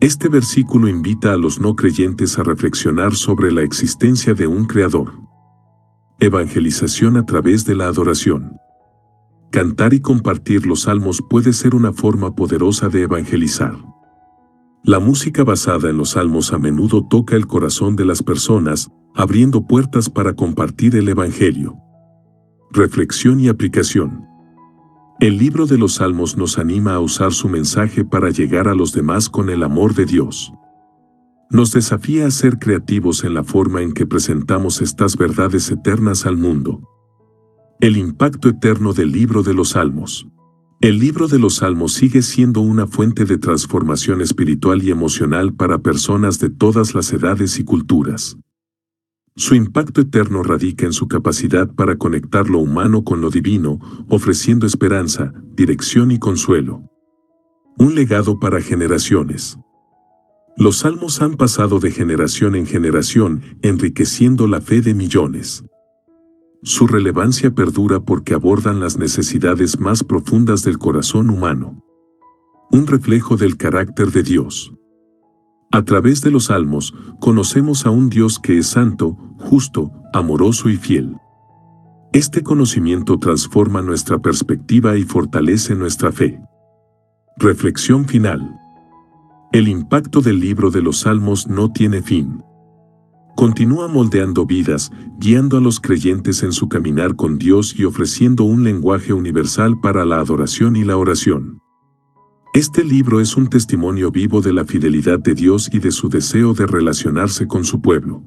Este versículo invita a los no creyentes a reflexionar sobre la existencia de un Creador. Evangelización a través de la adoración. Cantar y compartir los salmos puede ser una forma poderosa de evangelizar. La música basada en los salmos a menudo toca el corazón de las personas, abriendo puertas para compartir el Evangelio. Reflexión y aplicación. El libro de los Salmos nos anima a usar su mensaje para llegar a los demás con el amor de Dios. Nos desafía a ser creativos en la forma en que presentamos estas verdades eternas al mundo. El impacto eterno del libro de los Salmos. El libro de los Salmos sigue siendo una fuente de transformación espiritual y emocional para personas de todas las edades y culturas. Su impacto eterno radica en su capacidad para conectar lo humano con lo divino, ofreciendo esperanza, dirección y consuelo. Un legado para generaciones. Los salmos han pasado de generación en generación, enriqueciendo la fe de millones. Su relevancia perdura porque abordan las necesidades más profundas del corazón humano. Un reflejo del carácter de Dios. A través de los salmos, conocemos a un Dios que es santo, justo, amoroso y fiel. Este conocimiento transforma nuestra perspectiva y fortalece nuestra fe. Reflexión final. El impacto del libro de los Salmos no tiene fin. Continúa moldeando vidas, guiando a los creyentes en su caminar con Dios y ofreciendo un lenguaje universal para la adoración y la oración. Este libro es un testimonio vivo de la fidelidad de Dios y de su deseo de relacionarse con su pueblo.